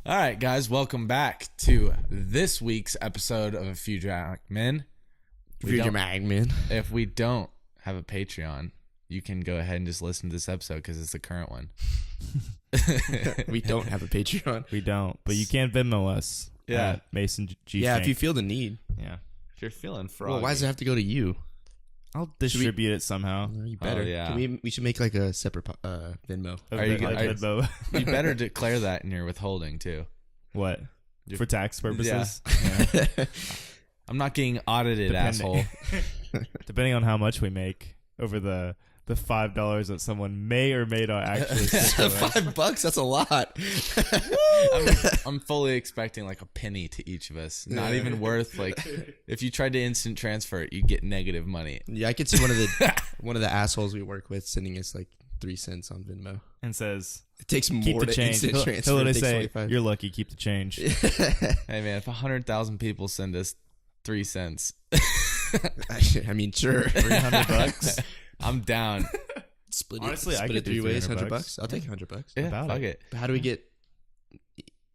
All right, guys, welcome back to this week's episode of A Few Dramatic Men. If we don't have a Patreon, you can go ahead and just listen to this episode because it's the current one. We don't have a Patreon. We don't, but you can Venmo us. Yeah. Mason G. Yeah, Shank. if you feel the need. Yeah. If you're feeling froggy. Well, why does it have to go to you? I'll distribute it somehow. You better. Oh, yeah. We should make like a separate Venmo. Venmo. You better declare that in your withholding, too. What? For tax purposes? Yeah. I'm not getting audited, asshole. Depending on how much we make over the $5 that someone may or may not actually spend. $5? That's a lot. I'm fully expecting like a penny to each of us. Not even worth, like, if you tried to instant transfer it, you'd get negative money. Yeah, I could see one of the assholes we work with sending us like 3 cents on Venmo. And says, it takes keep more the to change. instant transfer. He'll It takes say, 25. you're lucky, keep the change. Hey, man, if 100,000 people send us 3 cents. I mean, sure. $300. I'm down. Honestly, I split could it 3 do ways. $300. $100. I'll take $100. Yeah, About fuck it. it. But how do we get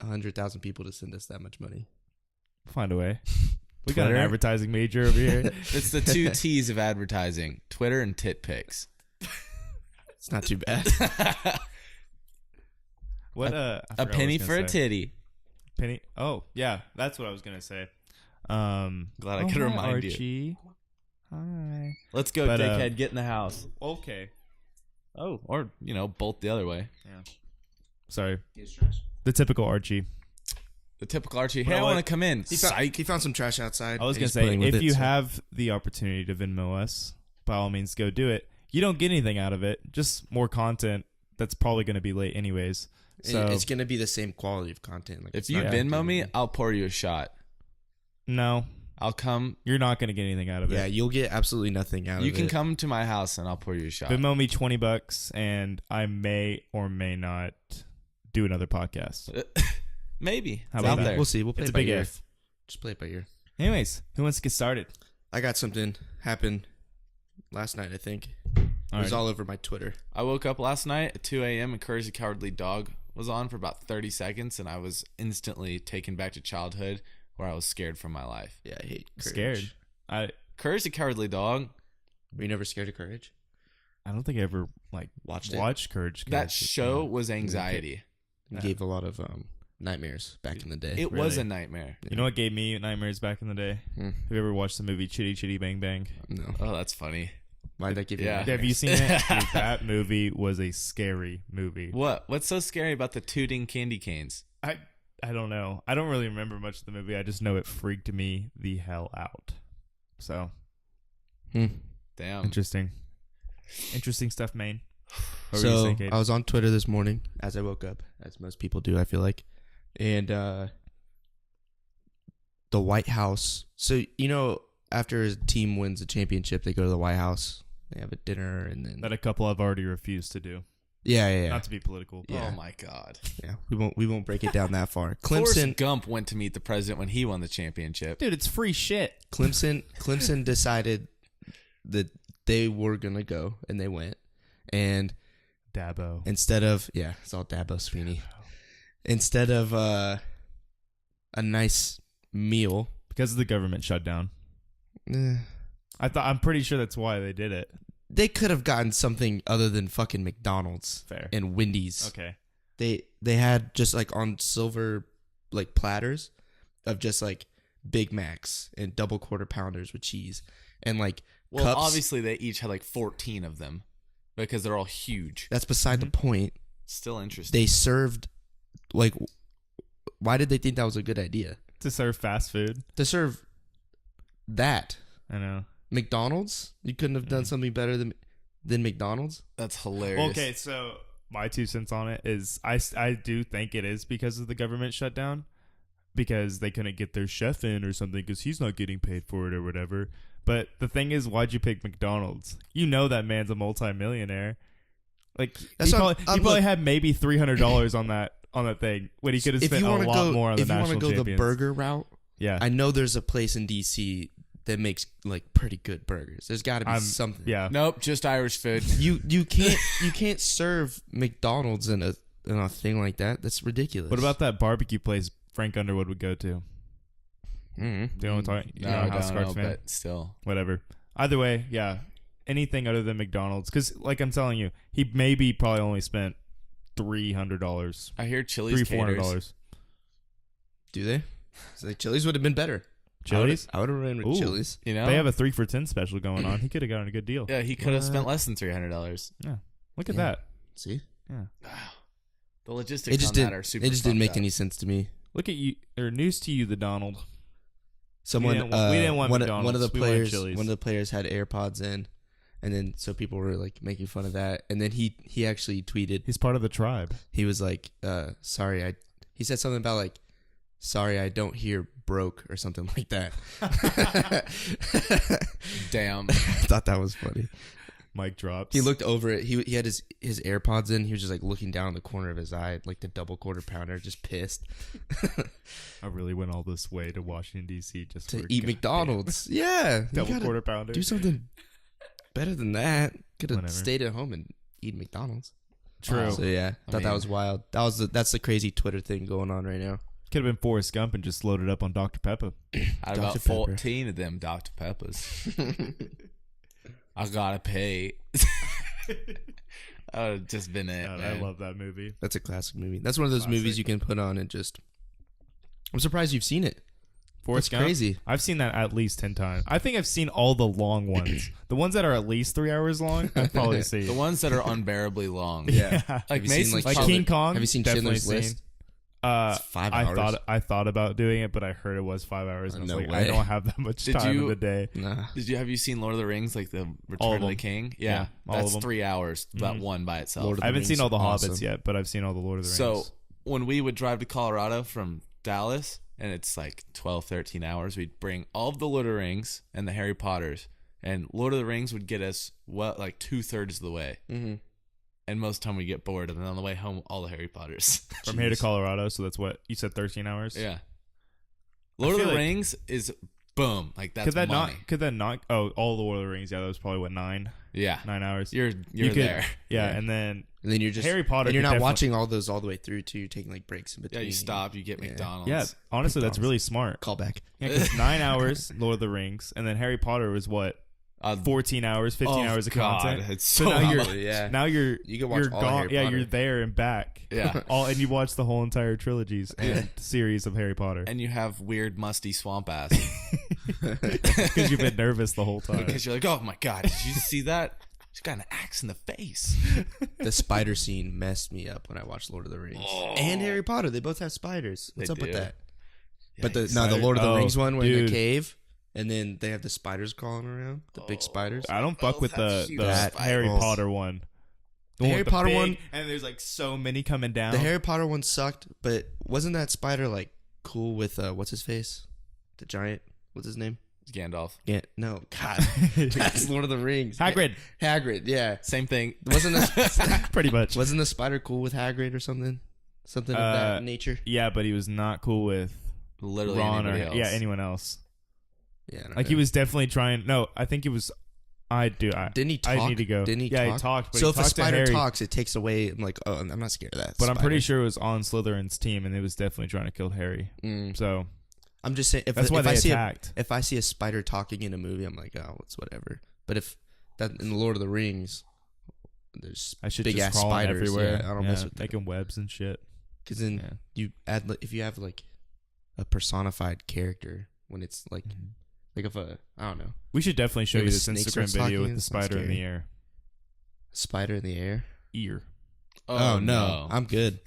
100,000 people to send us that much money? Find a way. We got an Twitter? advertising major over here. It's the 2 T's of advertising: Twitter and tit pics. It's not too bad. What? A I forgot what I was penny gonna for a say. titty. Penny. Oh, yeah, that's what I was gonna say. Glad I could hi, remind you. Archie. Hi. Let's go, But, dickhead. Get in the house. Okay. Oh, or bolt the other way. Yeah. Sorry. The typical Archie. The typical Archie. Well, Hey, I what- want to come in. He found some trash outside. I was and gonna he's say, playing with if it, you so- have the opportunity to Venmo us, by all means, go do it. You don't get anything out of it, just more content that's probably going to be late anyways. So it's gonna be the same quality of content. Like, If it's you not Venmo gonna me, be- I'll pour you a shot. no, I'll come. you're not going to get anything out of yeah, it. you'll get absolutely nothing out of it. You can come to my house and I'll pour you a shot. Venmo me $20, and I may or may not do another podcast. Maybe. How It's about out that? there. We'll see. We'll play It's it a by big ear. if. Just play it by ear. Anyways, who wants to get started? I got something happen last night. I think it was all over my Twitter. I woke up last night at 2 a.m. and Courage the Cowardly Dog was on for about 30 seconds, and I was instantly taken back to childhood where I was scared for my life. Yeah, I hate Courage. Scared. Courage the Cowardly Dog, Were you never scared of Courage? I don't think I ever Watched watched Courage. that show was anxiety. It gave a lot of nightmares back in the day. It was Really? a nightmare. You know what gave me nightmares back in the day? Have you ever watched the movie Chitty Chitty Bang Bang? No. Oh, that's funny. Why'd that give you? Yeah. nightmares? Have you seen it? Dude, that movie was a scary movie. What? What's so scary about the tooting candy canes? I don't know. I don't really remember much of the movie. I just know it freaked me the hell out. So Damn. interesting stuff, Maine. What were you So saying, Kate? I was on Twitter this morning as I woke up, as most people do, I feel like, and the White House. So after a team wins a championship, they go to the White House. They have a dinner, and then That a couple have already refused to do. yeah. Not to be political. Yeah. Oh my God. Yeah, we won't break it down that far. Forrest Clemson Gump went to meet the president when he won the championship. Dude, it's free shit. Clemson decided that they were gonna go, and they went. And Dabo. instead of it's all Dabo Sweeney. Instead of a nice meal, Because of the government shutdown. eh, I'm pretty sure that's why they did it. they could have gotten something other than fucking McDonald's Fair. and Wendy's. Okay. They had just like on silver like platters of just like Big Macs and double quarter pounders with cheese and like Well, cups. obviously they each had like 14 of them because they're all huge. That's beside the point. Still interesting. They served like. Why did they think that was a good idea To serve fast food. to serve that? I know. McDonald's? You couldn't have done something better than McDonald's? That's hilarious. Well, okay, so my 2 cents on it is I do think it is because of the government shutdown, because they couldn't get their chef in or something because he's not getting paid for it or whatever. But the thing is, why'd you pick McDonald's? You know that man's a multimillionaire. Like That's he what probably look- had maybe $300 on that thing when he could have spent a lot more on the if you want national to go champions. the burger route, Yeah, I know there's a place in DC that makes like pretty good burgers. There's got to be something. Yeah, Nope, just Irish food. You can't serve McDonald's in a a thing like that. That's ridiculous. What about that barbecue place Frank Underwood would go to? Mm-hmm. Do you know what I'm talking? You No, know, I House don't Cards know, fan? but still. Whatever. Either way, yeah. Anything other than McDonald's, because like I'm telling you, he maybe probably only spent $300. I hear Chili's caters. $400. Do they? So like Chili's would have been better. Chili's? I would have ran with Ooh. Chili's. You know, They have a 3 for $10 special going on. He could have gotten a good deal. yeah, he could have spent less than $300. Yeah. Look at Yeah. that. See, Yeah. The logistics it just on didn't. that are super. It just didn't make fucked any sense to me. Look at you. Or news to you, the Donald. Someone, We didn't want one of McDonald's. the We wanted players, Chili's. one of the players had AirPods in, and then so people were like making fun of that, and then he actually tweeted. He's part of the tribe. He was like, "Sorry, he said something about like, sorry, I don't hear broke or something like that." up. Damn. I thought that was funny. Mic drops. He looked over it. He had his AirPods in. He was just like looking down the corner of his eye, like the double quarter pounder, just pissed I really went all this way to Washington, D.C. just to for eat McDonald's. Yeah, you double gotta quarter pounder. do something better than that. Could have Whatever. stayed at home and eat McDonald's. True. So yeah, I thought that mean- was wild. That's the crazy Twitter thing going on right now. Could have been Forrest Gump and just loaded up on Dr. Pepper. I had about Dr. Pepper. 14 of them Dr. Peppers. I gotta pay. I would have just been it. God, man. I love that movie. That's a classic movie. That's one of those Classic. movies you can put on and just. I'm surprised you've seen it. Forrest That's Gump? crazy. I've seen that at least 10 times. I think I've seen all the long ones. The ones that are at least 3 hours long, I've probably seen. The ones that are unbearably long. Yeah. Like Have you seen, Mason's Like probably- King Kong. Have you seen definitely Schindler's seen. List? It's 5 hours. I thought about doing it, but I heard it was 5 hours, and I was No like, way. I don't have that much Did time you- in the day. Nah. Have you seen Lord of the Rings, like the All Return of of the them. King? Yeah, Yeah, all of that's them. 3 hours. That Mhm. one by itself. Lord of I haven't seen Rings, all the awesome. Hobbits yet, but I've seen all the Lord of the Rings. So when we would drive to Colorado from Dallas, and it's like 12, 13 hours, we'd bring all of the Lord of the Rings and the Harry Potters, and Lord of the Rings would get us like 2/3 of the way, Mm-hmm. and most of the time we get bored, and then on the way home, all the Harry Potters. from here to Colorado, so that's what you said, 13 hours. Yeah, Lord of feel the like- Rings is boom, like that's Could that money. not? Could that not? Oh, all the Lord of the Rings. Yeah, that was probably what 9 Yeah, hours. you're You could- there. Yeah, and then And then you're just Harry Potter. and you're could not definitely- watching all those all the way through too. You're taking like breaks in Yeah, between. you stop, you get Yeah. McDonald's. Yeah, honestly, that's really smart. Call back. Yeah, because 9 hours, Lord of the Rings, and then Harry Potter was what 14 hours, 15 hours of God, content. It's So so now you're much. Yeah. now you're You can watch you're all of gone. Harry Yeah, Potter. you're there and back. Yeah. and you watch the whole entire trilogies and series of Harry Potter And you have weird, musty swamp ass. because you've been nervous the whole time. Because you're like, oh my God, did you see that? She's got an axe in the face. The spider scene messed me up when I watched Lord of the Rings Oh. and Harry Potter. They both have spiders. What's They up with do. that? But the Yikes. Lord of the Oh, Rings one, we're in a dude. cave, and then they have the spiders crawling around, the big spiders. I don't fuck with Both have the huge Harry spiders. Potter one. The one Harry with the Potter big- one- and there's like so many coming down. The Harry Potter one sucked, but wasn't that spider like cool with what's his face, the giant? What's his name? Gandalf. Yeah, no, God, that's Lord of the Rings. Hagrid, Hagrid, yeah. Same thing. Wasn't the pretty much. wasn't the spider cool with Hagrid or something? Something of that nature. Yeah, but he was not cool with Literally Ron or anybody else. anyone else. Yeah, I don't Like know. he was definitely trying. No, I think it was. Didn't he talk? I need to go. Didn't he Yeah, talk? he talked. But So he if a talked to spider Harry, talks, it takes away. I'm like, oh, I'm not scared of that. but I'm spider. pretty sure it was on Slytherin's team, and it was definitely trying to kill Harry. Mm. So I'm just saying, that's why if they I see attacked. if I see a spider talking in a movie, I'm like, oh, it's whatever. But if that in the Lord of the Rings, there's I should big just ass crawl spiders. everywhere. Yeah, I don't mess with that. making webs and shit. Because then Yeah. you add if you have like a personified character when it's like if a I don't know We should definitely show If you a this snake Instagram starts video talking, with the it's not spider in the scary. air. spider in the air. Ear. Oh, no, I'm good.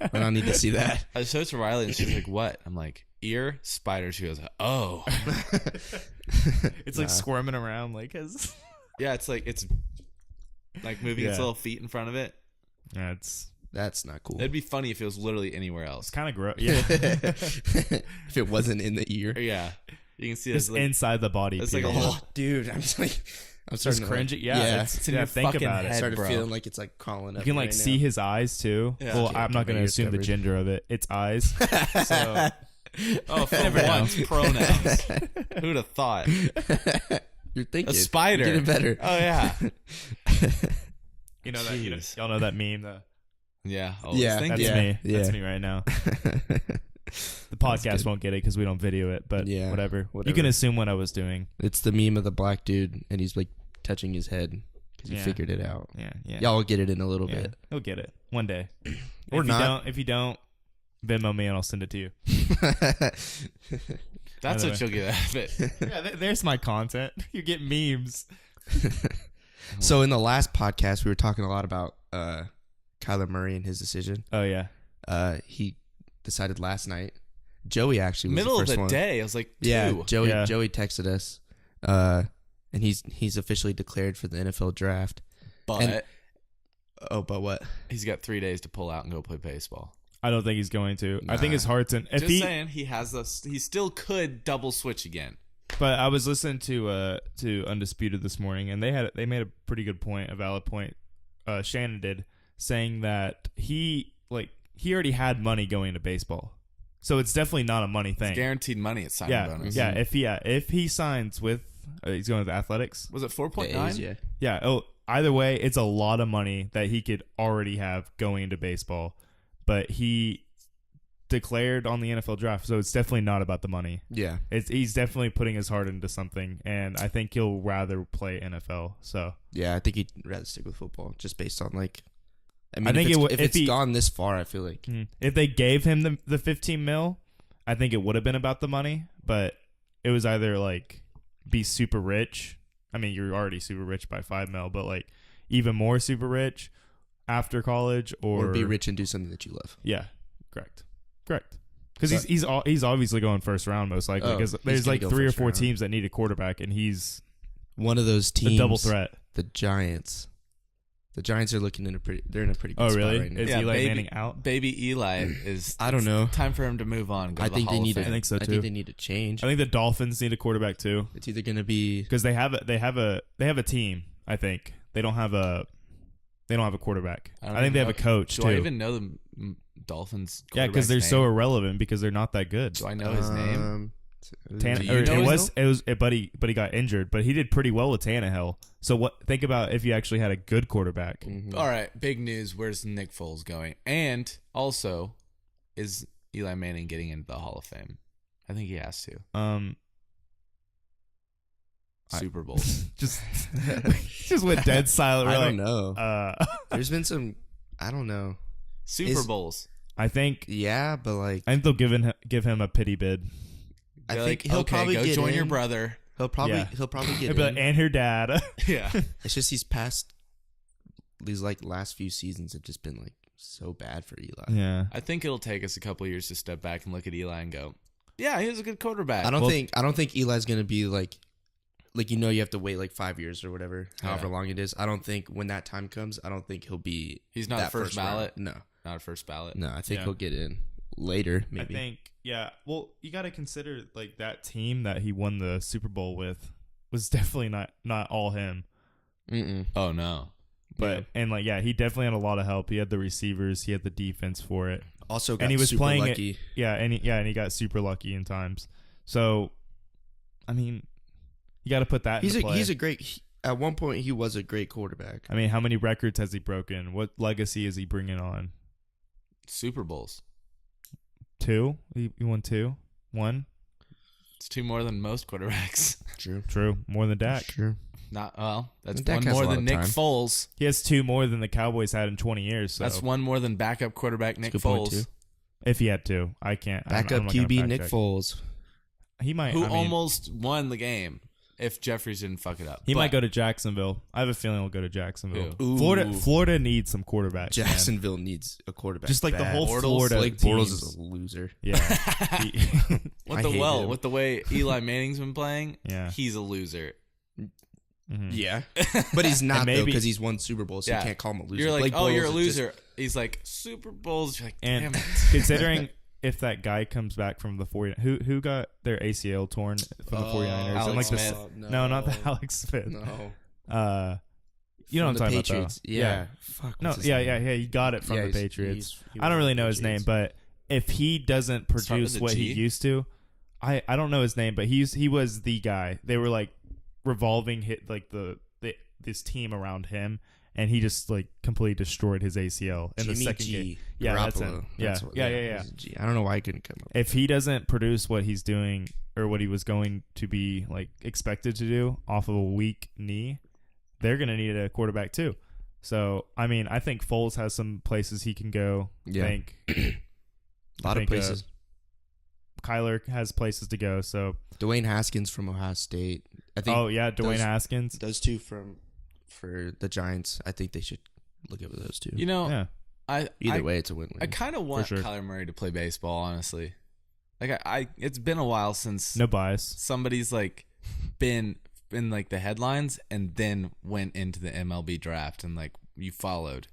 I don't need to see that. I showed it to Riley, and she's like, what? I'm like, ear, spider. She goes, oh. It's like Nah. squirming around like his. Yeah, it's like moving its Yeah. little feet in front of it. Yeah, it's That's not cool. It'd be funny if it was literally anywhere else. kind of gross. Yeah, If it wasn't in the ear. Or, yeah. You can see it it's as like, inside the body. it's like a period. whole- Oh, dude, I'm just like, I'm Just starting to cringing. Like, Yeah, it's in yeah. your Think fucking about it. head. started bro. feeling like it's like crawling up. You can like right see now. his eyes too. Yeah. Well, Can't I'm not keep my going to ears assume the covered. gender of it. It's eyes. So Oh, for Never know. once, pronouns. Who'd have thought? You're thinking. A spider. You're getting better. Oh, yeah. you know that Jeez. y'all know that meme. The Yeah. Always Yeah, think That's that. me. Yeah. That's me right now. The podcast good. won't get it because we don't video it, but Yeah, whatever. You whatever. can assume what I was doing. It's the meme of the black dude, and he's like touching his head because he Yeah. figured it out. Yeah, yeah. Y'all will get it in a little Yeah, bit. he'll get it one day. Or if not. If you don't, Venmo me and I'll send it to you. That's By the what you'll get out of it. Yeah, there's my content. You get memes. So in the last podcast, we were talking a lot about Kyler Murray and his decision. Oh yeah. He decided last night. Joey actually was Middle the of first the one. day. I was like, Yeah, two. Joey. Yeah. Joey texted us, and he's officially declared for the NFL draft. But And- but what? he's got 3 days to pull out and go play baseball. I don't think he's going to. I think Nah. his heart's in. If Just saying, he still could double switch again. But I was listening to Undisputed this morning, and they made a pretty good point, a valid point. Shannon did, saying that he already had money going into baseball, so it's definitely not a money thing. It's guaranteed money at signing Yeah, bonus. yeah. If he signs with, he's going with athletics. Was it The 4.9? A's, yeah. Yeah. Oh, either way, it's a lot of money that he could already have going into baseball, but he declared on the NFL draft, so it's definitely not about the money. Yeah. He's definitely putting his heart into something, and I think he'll rather play NFL. So Yeah, I think he'd rather stick with football, just based on like. I mean, I think if it would- it's, if if it's he- gone this far, I feel like. if they gave him the 15 mil, I think it would have been about the money, but it was either like be super rich. I mean, you're already super rich by 5 mil, but like even more super rich after college, Or be rich and do something that you love. Yeah, correct. Because So- he's obviously going first round most likely. Oh, Because he's there's gonna like go 3 or first 4 round. teams that need a quarterback, and he's One of those teams. the double threat. The Giants. The Giants are looking in a pretty. They're in a pretty good Oh spot really? right now. Is Yeah, Eli baby- Manning out? Baby Eli is. I don't it's know. Time for him to move on. And go I to the think they Hall of need. Fame. I think so, I too. think they need to change. I think the Dolphins need a quarterback too, It's either gonna be. because they have a team. I think they don't have a quarterback. I, don't think they even have a know- coach Do too. I even know the Dolphins? Yeah, because they're quarterback's so name? irrelevant because they're not that good. Do I know his name? Tan- Do you or know it his was but he got injured, but he did pretty well with Tannehill. So what? Think about if you actually had a good quarterback. Mhm. All right, big news. Where's Nick Foles going? And also, is Eli Manning getting into the Hall of Fame? I think he has to. Super Bowl. Just went dead silent. We're I like, don't know. There's been some. I don't know. Super Bowls. I think Yeah, but like they'll give him a pity bid. I They're think like, he'll okay, probably go get join your in. brother. He'll probably Yeah. get They'll be like, in. and her dad. Yeah. It's just these last few seasons have just been like so bad for Eli. Yeah. I think it'll take us a couple years to step back and look at Eli and go, yeah, he was a good quarterback. I don't Well- think Eli's gonna be like you have to wait like 5 years or whatever, however Yeah. long it is. I don't think when that time comes, I don't think he'll be. He's not that first ballot? round. Not a first ballot. No, I think Yeah. he'll get in later. Maybe. I think, yeah. Well, you got to consider like that team that he won the Super Bowl with was definitely not all him. Mm-mm. Oh, no. But and like he definitely had a lot of help. He had the receivers, he had the defense for it. Also, got And he was super playing it- lucky. Yeah, and he got super lucky in times. So, I mean, you got to put that. He's into play. a great. At one point, he was a great quarterback. I mean, how many records has he broken? What legacy is he bringing on? Super Bowls. 2? He won 2? 1? It's two more than most quarterbacks. True. More than Dak. True. Not well. That's Dak one has a more lot than of Nick time. Foles. He has 2 more than the Cowboys had in 20 years. So That's one more than backup quarterback Nick That's a good point, Foles, too. if he had 2. I can't. I'm Backup not gonna QB fact Nick check. Foles. He might. who I mean, almost won the game if Jeffries didn't fuck it up. He But might go to Jacksonville. I have a feeling he'll go to Jacksonville. Who? Florida needs some quarterbacks. man. Jacksonville needs a quarterback. Just like the bad. whole Bortles? Florida Blake Bortles teams. is a loser. Yeah. He- with I the hate him. with the way Eli Manning's been playing, Yeah. he's a loser. Mhm. Yeah, but he's not And though maybe- because he's won Super Bowl, so Yeah. you can't call him a loser. You're like, Blake oh, Bortles you're a is loser. He's like, Super Bowls. You're like, damn And it. considering if that guy comes back from the 49ers, who got their ACL torn from the 49ers? Alex and like the, Smith. no, not the Alex Smith. No, You know what I'm From the talking Patriots. about though. Yeah. Fuck. No, what's his yeah, name? he got it from Yeah, the he's- Patriots. he I don't was really on the know his name, Patriots. but if he doesn't Start with produce a what he G? used to, I don't know his name, but he was the guy. They were like revolving hit like this team around him, and he just like completely destroyed his ACL in the Jimmy second G. game. Yeah, that's Garoppolo. him. Yeah, yeah. he's a G. I don't know why I couldn't come up. If he doesn't produce what he's doing or what he was going to be like expected to do off of a weak knee, they're going to need a quarterback too. So, I mean, I think Foles has some places he can go. Yeah. A lot of places. Kyler has places to go. So Dwayne Haskins from Ohio State. I think. Oh yeah, Dwayne Haskins. Those two for the Giants. I think they should look at those two. You know, Yeah. Either way, it's a win-win. I kind of want sure. Kyler Murray to play baseball. Honestly, like it's been a while since No bias. somebody's like been in like the headlines and then went into the MLB draft and like you followed.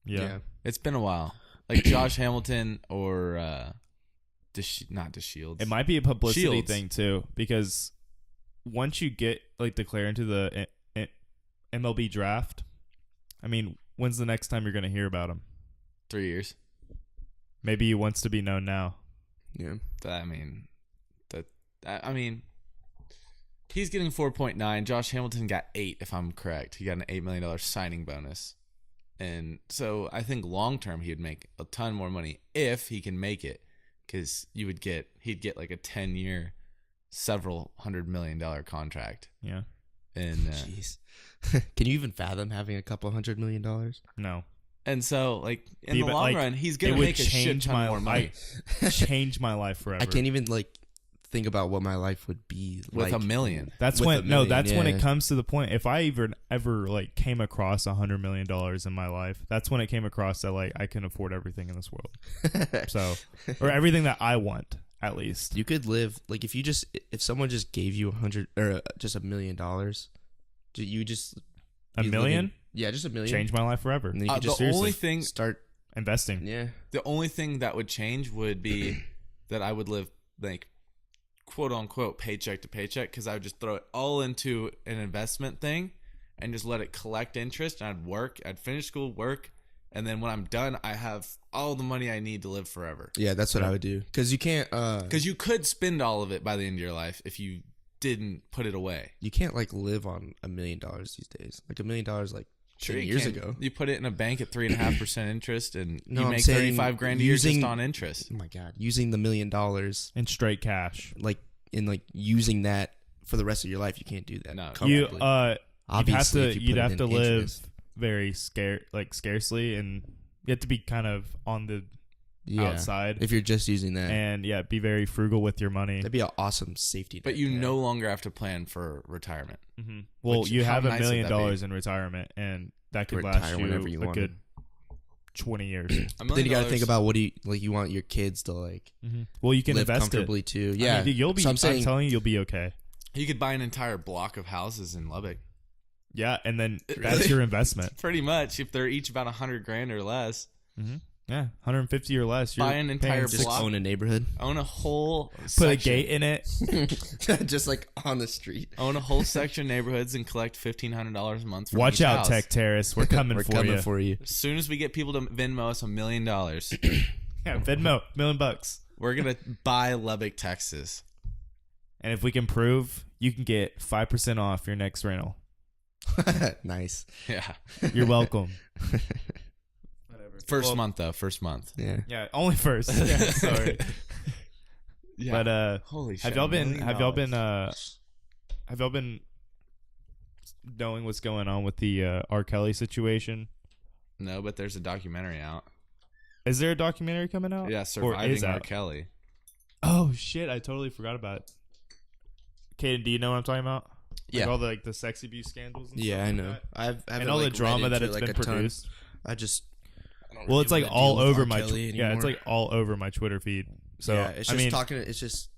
Yeah. It's been a while. Like Josh Hamilton or not DeShields. It might be a publicity Shields. thing too, because once you get like declared into the MLB draft, I mean, when's the next time you're going to hear about him? 3 years. Maybe he wants to be known now. Yeah. I mean, he's getting 4.9. Josh Hamilton got 8, if I'm correct. He got an $8 million signing bonus. And so I think long term he would make a ton more money if he can make it, because he'd get like a 10-year, several $100 million contract. Yeah. And Jeez. Can you even fathom having a couple $100 million? No. and so like in Yeah, the but, long like, run, he's It gonna would make a shit change ton my more money change my life forever. I can't even like think about what my life would be with like. $1 million. That's with when a million, that's when yeah. it comes to the point. If I ever like came across $100 million in my life, that's when it came across that like I can afford everything in this world. So, or everything that I want, at least. You could live like if someone just gave you just $1 million, you just A be million? living- yeah, just $1 million. Change my life forever. And then you could The just only seriously thing start. Investing. Yeah, the only thing that would change would be that I would live like quote unquote paycheck to paycheck, because I would just throw it all into an investment thing and just let it collect interest. And I'd finish school, work, and then when I'm done, I have all the money I need to live forever. yeah, that's what I would do. Because you can't. Because you could spend all of it by the end of your life if you didn't put it away. You can't like live on $1 million these days. Like $1 million like 10 you years can. ago. You put it in a bank at 3.5% interest, and No, you I'm make saying $35,000 a year just using- on interest. Oh my god, using the $1 million In straight cash. like using that for the rest of your life, you can't do that. No. You comfortably. Obviously, if you you'd put it have in to live interest. very scarcely, and you have to be kind of on the outside, If you're just using that, and be very frugal with your money. that'd be an awesome safety net. But you to no have. longer have to plan for retirement. Mm-hmm. Well, Which- you how have $1 nice would million that be? in retirement, and that could Retire last you whenever you a want. good 20 years. But then you got to think about what do you want your kids to like Well, you can live invest it. comfortably too. I Yeah, mean, you'll be. So I'm I'm saying telling you, you'll be okay. You could buy an entire block of houses in Lubbock. Yeah, and then Really? that's your investment. Pretty much, if they're each about $100,000 or less, Mm-hmm. Yeah, 150 or less. You're Buy an entire paying just block. own a neighborhood, own a whole Put section. a gate in it. just like on the street. Own a whole section of nneighborhoods and collect $1,500 a month. From Watch each out, house. Tech Terrace. We're coming We're for coming you. for you. As soon as we get people to Venmo us $1 million, Yeah, Venmo, $1 million. we're gonna buy Lubbock, Texas. And if we can prove, you can get 5% off your next rental. Nice. Yeah, You're welcome. first Well, month though. First month. Yeah. Yeah, only first. Yeah, sorry. Yeah. But holy shit! have y'all been $1 million. knowing what's going on with the R. Kelly situation? No, but there's a documentary out. Is there a documentary coming out? Yeah, Or is surviving R. out? Kelly. Oh shit! I totally forgot about it. Kaden, do you know what I'm talking about? Yeah. Like all the sex abuse scandals. And Yeah, stuff I like know. that? I haven't, And all the like, drama read that into it's it, like, been a ton. produced. I just. I don't Well, really it's like wanna all deal with over R. my Kelly yeah, it's anymore. like all over my Twitter feed. So yeah, it's I just mean, talking. It's just.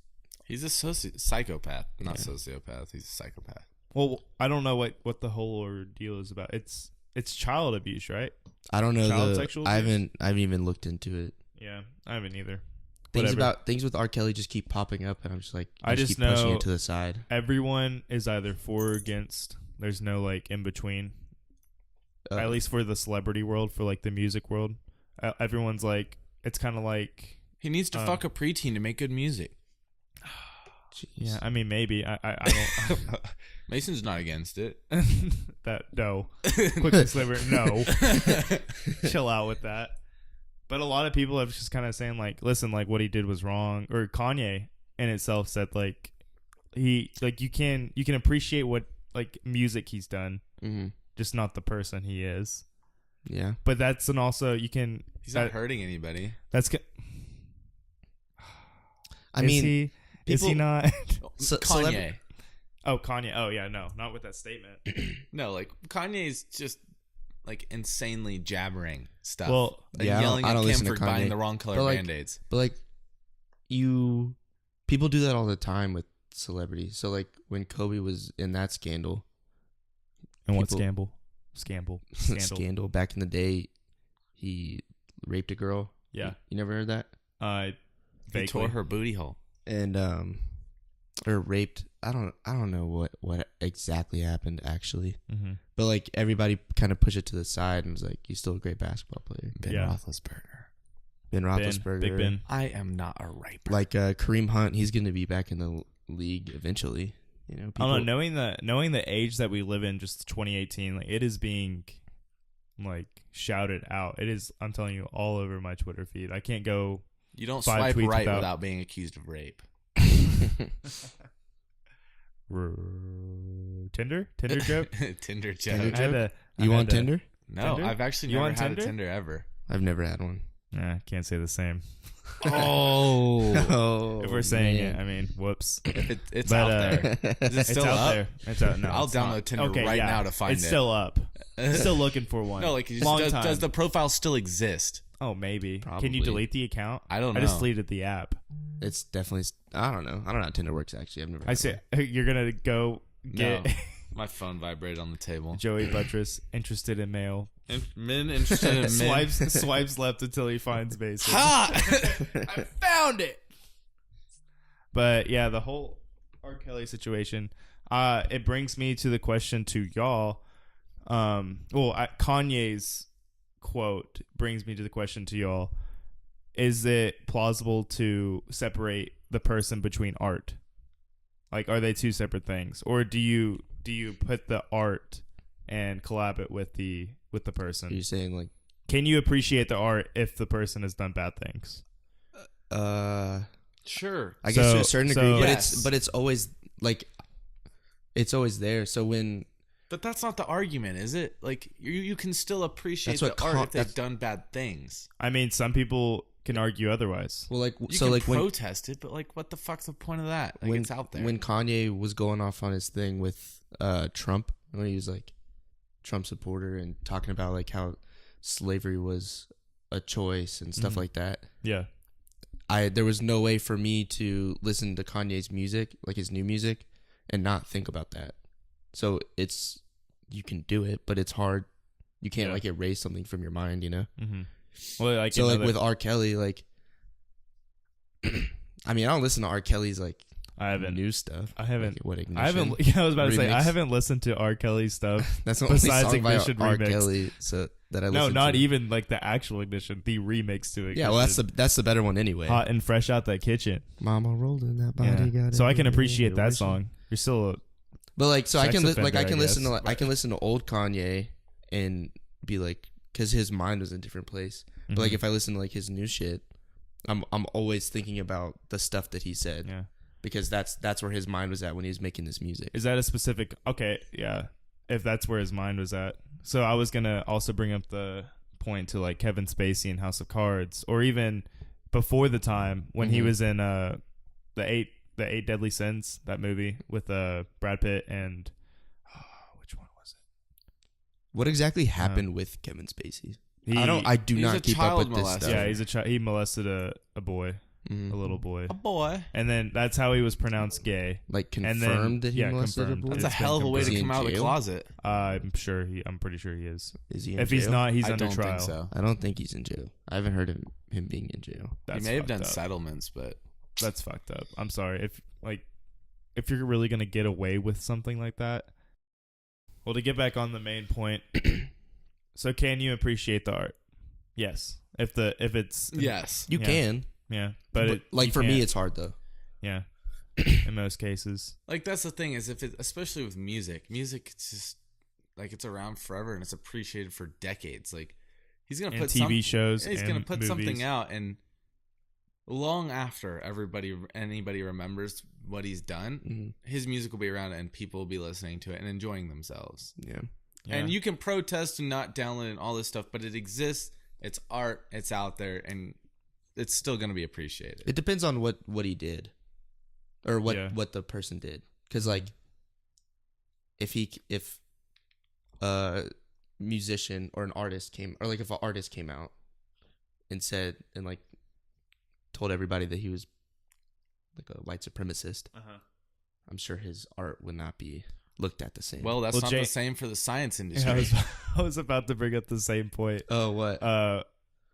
He's a psychopath, not Yeah. sociopath. He's a psychopath. well, I don't know what the whole ordeal is about. It's child abuse, right? I don't know Child the. sexual I abuse? haven't even looked into it. Yeah, I haven't either. Things Whatever. things with R. Kelly just keep popping up, and I'm just like, I just keep pushing know- it to the side. Everyone is either for or against. There's no like in between. At least for the celebrity world, for like the music world, everyone's like, it's kind of like He needs to fuck a preteen to make good music. Jeez. Yeah, I mean, maybe. I don't. Mason's not against it. No. Quick disclaimer, no. Chill out with that. But a lot of people have just kind of saying, like, listen, like, what he did was wrong. Or Kanye in itself said, like, you can appreciate what, like, music he's done, just not the person he is. Yeah. But that's an also, you can. He's not hurting anybody. I mean, is he not? Kanye. Oh, Kanye. Oh, yeah, no, not with that statement. No, like, Kanye's just, like, insanely jabbering stuff. Well, like, yeah, yelling I don't at Kim listen to for buying Kanye. the wrong color But, like, Band-Aids. But like, people do that all the time with celebrities. So like when Kobe was in that scandal, And what people- scandal? scandal back in the day, he raped a girl. Yeah. You never heard that? He Vaguely. tore her booty hole. And or raped. I don't know what exactly happened actually. Mm-hmm. But like everybody kind of pushed it to the side and was like, "He's still a great basketball player." Ben Yeah. Roethlisberger. Ben Roethlisberger, Big Ben. I am not a raper. like Kareem Hunt. He's going to be back in the league eventually. You know, I don't know. Knowing the age that we live in, just 2018, like it is being like shouted out. It is. I'm telling you, all over my Twitter feed. I can't go. You don't 5 swipe tweets right without- without being accused of rape. Tinder joke. Tinder joke. Tinder I had joke? I You had on Tinder? No, Tinder? I've actually You never on had Tinder? a Tinder ever. I've never had one. Nah, can't say the same. Oh, If we're saying man. it, I mean, whoops. It's But, out there. Is it It's still out up? there. It's out. No, I'll it's download not. Tinder Okay, right yeah. now to find it's it. still up. Still looking for one. No, like Long does time. the profile still exist? Oh, maybe. Can Probably. you delete the account? I don't I just know. deleted the app. It's definitely. I don't know. I don't know how Tinder works actually. I've never. I had say you're gonna go get No. My phone vibrated on the table. Joey Buttress interested in male. Men interested in men. Swipes left until he finds Mason. Ha! I found it. But yeah, the whole R. Kelly situation. It brings me to the question to y'all. Kanye's quote brings me to the question to y'all. Is it plausible to separate the person between art? Like, are they two separate things, or do you put the art and collab it with the person? You're saying like, Can you appreciate the art if the person has done bad things? Sure. I guess So- to a certain so- degree, Yes. but it's always like, it's always there. So when But that's not the argument, is it? Like you can still appreciate That's the what art if they've that's- done bad things. I mean, some people can argue otherwise. well, like You so can like when protest it, but like, what the fuck's the point of that? Like, when it's out there. when Kanye was going off on his thing with Trump, when he was like Trump supporter and talking about like how slavery was a choice and stuff Mhm. like that. Yeah. There was no way for me to listen to Kanye's music, like his new music, and not think about that. So you can do it, but it's hard. You can't Yeah. like erase something from your mind, you know? Mm-hmm. Well, like So like another- with R. Kelly, like, I mean, I don't listen to R. Kelly's like I haven't. new stuff. I haven't. Like, what Ignition? I haven't. Yeah, I was about to say I Remix. haven't listened to R. Kelly's stuff. That's the only besides song by Ignition R. remix. Kelly so that I listen No, not to. even like the actual Ignition, the remix to it. Yeah, well, that's the better one anyway. hot and fresh out that kitchen. Mama rolled in that body. Yeah. Got So I can everything appreciate to that wish song. You're still. But like, so I Sex can offender, I can I listen guess, to I can listen to old Kanye and be like, because his mind was in a different place. But like, if I listen to like his new shit, I'm always thinking about the stuff that he said Yeah. because that's where his mind was at when he was making this music. Is that a specific? Okay, yeah. If that's where his mind was at. So I was gonna also bring up the point to like Kevin Spacey in House of Cards, or even before the time when he Mhm. was in the eight Deadly Sins, that movie with Brad Pitt and which one was What exactly happened with Kevin Spacey? it? I do he's a not keep up child with this molester. stuff. Yeah, he's a he molested a boy, Mhm. a little boy, a boy. and then that's how he was pronounced gay. Like And confirmed then- that he yeah, molested a confirmed. boy. That's a It's hell of a been way confirmed. to Is he come in out of the jail? closet. I'm pretty sure he is. Is he in If jail? he's not, he's I under don't trial. think so. I don't think he's in jail. I haven't heard of him being in jail. That's he may have done fucked up. settlements, but That's fucked up. I'm sorry. If you're really gonna get away with something like that. Well, to get back on the main point, so can you appreciate the art? Yes. If it's yes. You Yeah. can, yeah, but but like you for me, can't. it's hard though. Yeah. in most cases. Like that's the thing is especially with music, it's just like it's around forever and it's appreciated for decades. Like he's gonna put TV shows. He's and gonna put movies. something out, and long after anybody remembers what he's done, his music will be around and people will be listening to it and enjoying themselves. Yeah. And you can protest and not download and all this stuff, but it exists. It's art. It's out there, and it's still gonna be appreciated. It depends on what he did, or what the person did. Because like, if a musician or an artist came, or like if an artist came out and said and like told everybody that he was like a white supremacist, I'm sure his art would not be looked at the same. Well, that's not the same for the science industry. Yeah, I was about to bring up the same point. Oh, what?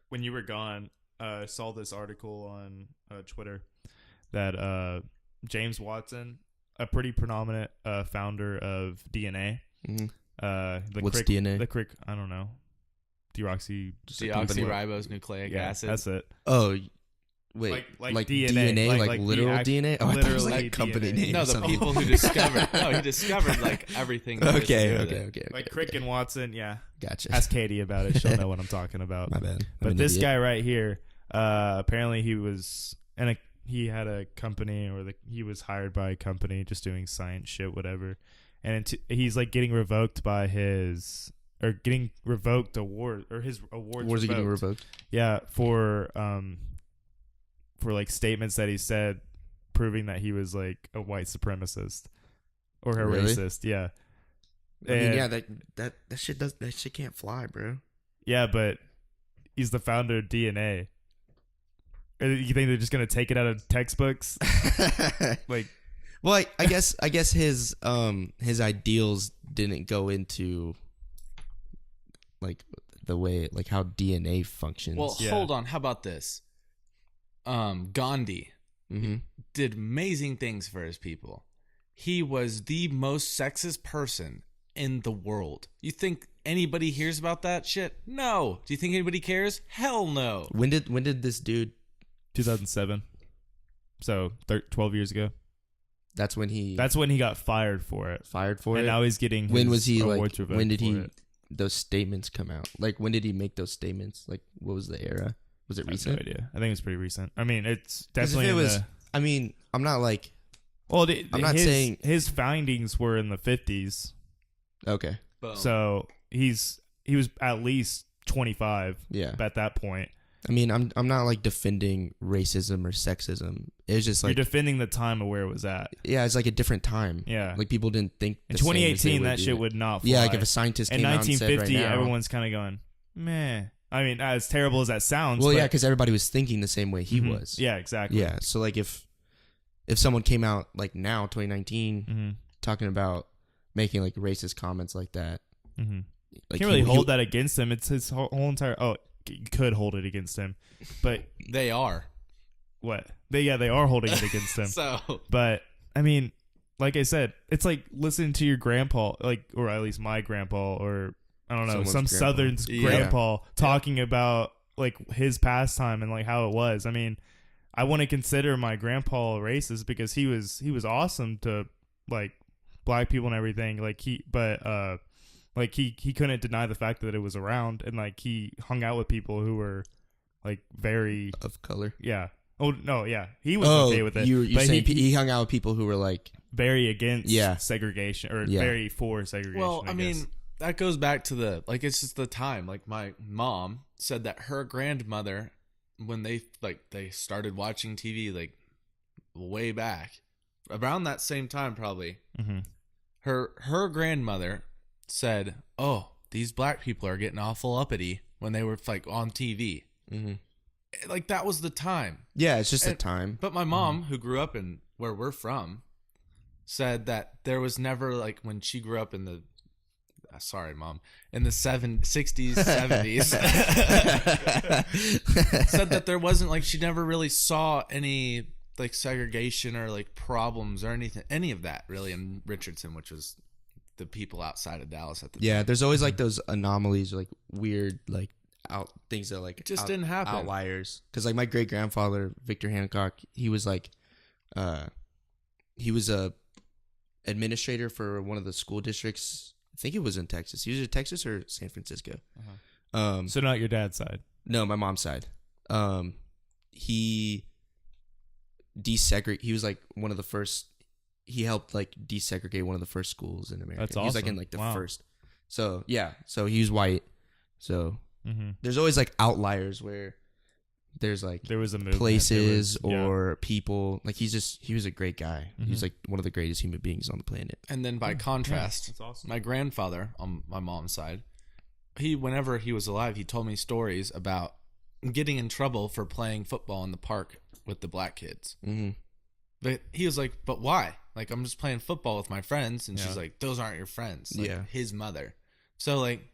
When you were gone, I saw this article on Twitter that James Watson, a pretty predominant founder of DNA. What's DNA? I don't know. Deoxyribose nucleic acid. That's it. Oh, wait, like DNA, like literal DNA? Oh, literally, like a company name. No, the people who discovered. No, he discovered like everything. Okay. Like Crick and Watson, yeah. Gotcha. Ask Katie about it; she'll know what I'm talking about. My bad. But this guy right here, apparently he had a company, or he was hired by a company just doing science shit, whatever. And he's like getting revoked by his award, or his awards. Was he getting revoked? Yeah, for like statements that he said proving that he was like a white supremacist or a racist. Yeah. I mean, yeah, that shit can't fly, bro. Yeah, but he's the founder of DNA. You think they're just gonna take it out of textbooks? Like, well, I guess his ideals didn't go into like the way, like how DNA functions. Well, hold on. How about this? Gandhi did amazing things for his people. He was the most sexist person in the world. You think anybody hears about that shit? No. Do you think anybody cares? Hell no. When did this dude? 2007. So 12 years ago. That's when he got fired for it. And now he's getting. When was he like? When did he? Those statements come out? Like, when did he make those statements? Like, what was the era? Was it recent? I have no idea. I think it's pretty recent. I mean, it's definitely. I mean, I'm not like. Well, I'm not saying his findings were in the 50s. Okay. Boom. So he was at least 25. Yeah. At that point. I mean, I'm not like defending racism or sexism. It's just like you're defending the time of where it was at. Yeah, it's like a different time. Yeah, like people didn't think in 2018 that shit would not fly. Yeah, like if a scientist came out and said right now, in 1950, everyone's kind of going, meh. I mean, as terrible as that sounds. Well, yeah, because everybody was thinking the same way he was. Yeah, exactly. Yeah, so like if someone came out like now, 2019, talking about making like racist comments like that, like, you can't really hold that against him. It's his whole entire. Oh, you could hold it against him, but they are. What? They are holding it against him. But I mean, like I said, it's like listening to your grandpa, like, or at least my grandpa, or I don't know, some Southern's grandpa talking about like his pastime and like how it was. I mean, I wouldn't consider my grandpa racist because he was awesome to like black people and everything. Like he couldn't deny the fact that it was around, and like he hung out with people who were like very of color. Yeah. Oh no, yeah, he was okay with it. You're saying he hung out with people who were like very against segregation or very for segregation. Well, I mean, that goes back to it's just the time. Like my mom said that her grandmother, when they started watching TV like way back around that same time probably, her grandmother said, "Oh, these black people are getting awful uppity," when they were like on TV. Like that was the time. Yeah, it's just a time. But my mom, who grew up in where we're from, said that there was never like when she grew up in the sorry, Mom, in the 60s, 70s, said that there wasn't like she never really saw any like segregation or like problems or any of that really in Richardson, which was the people outside of Dallas at the time. Yeah, there's always like those anomalies, like weird like things that like just didn't happen, outliers. Because like my great grandfather Victor Hancock, he was like he was a administrator for one of the school districts. I think it was in Texas. He was in Texas or San Francisco. So not your dad's side. No, my mom's side. He desegregate. He was like one of the first. He helped like desegregate one of the first schools in America. That's He was like awesome. in like the Wow. first. So yeah. So he was white. So Mm-hmm. there's always like outliers where there's like There was a movement. places There was- or people. Like he was a great guy. He's Mhm. like one of the greatest human beings on the planet. And then by contrast, That's awesome. my grandfather on my mom's side, whenever he was alive, he told me stories about getting in trouble for playing football in the park with the black kids. Mm-hmm. But he was like, "But why? Like, I'm just playing football with my friends." And Yeah. she's like, "Those aren't your friends." Like, Yeah. his mother. So like,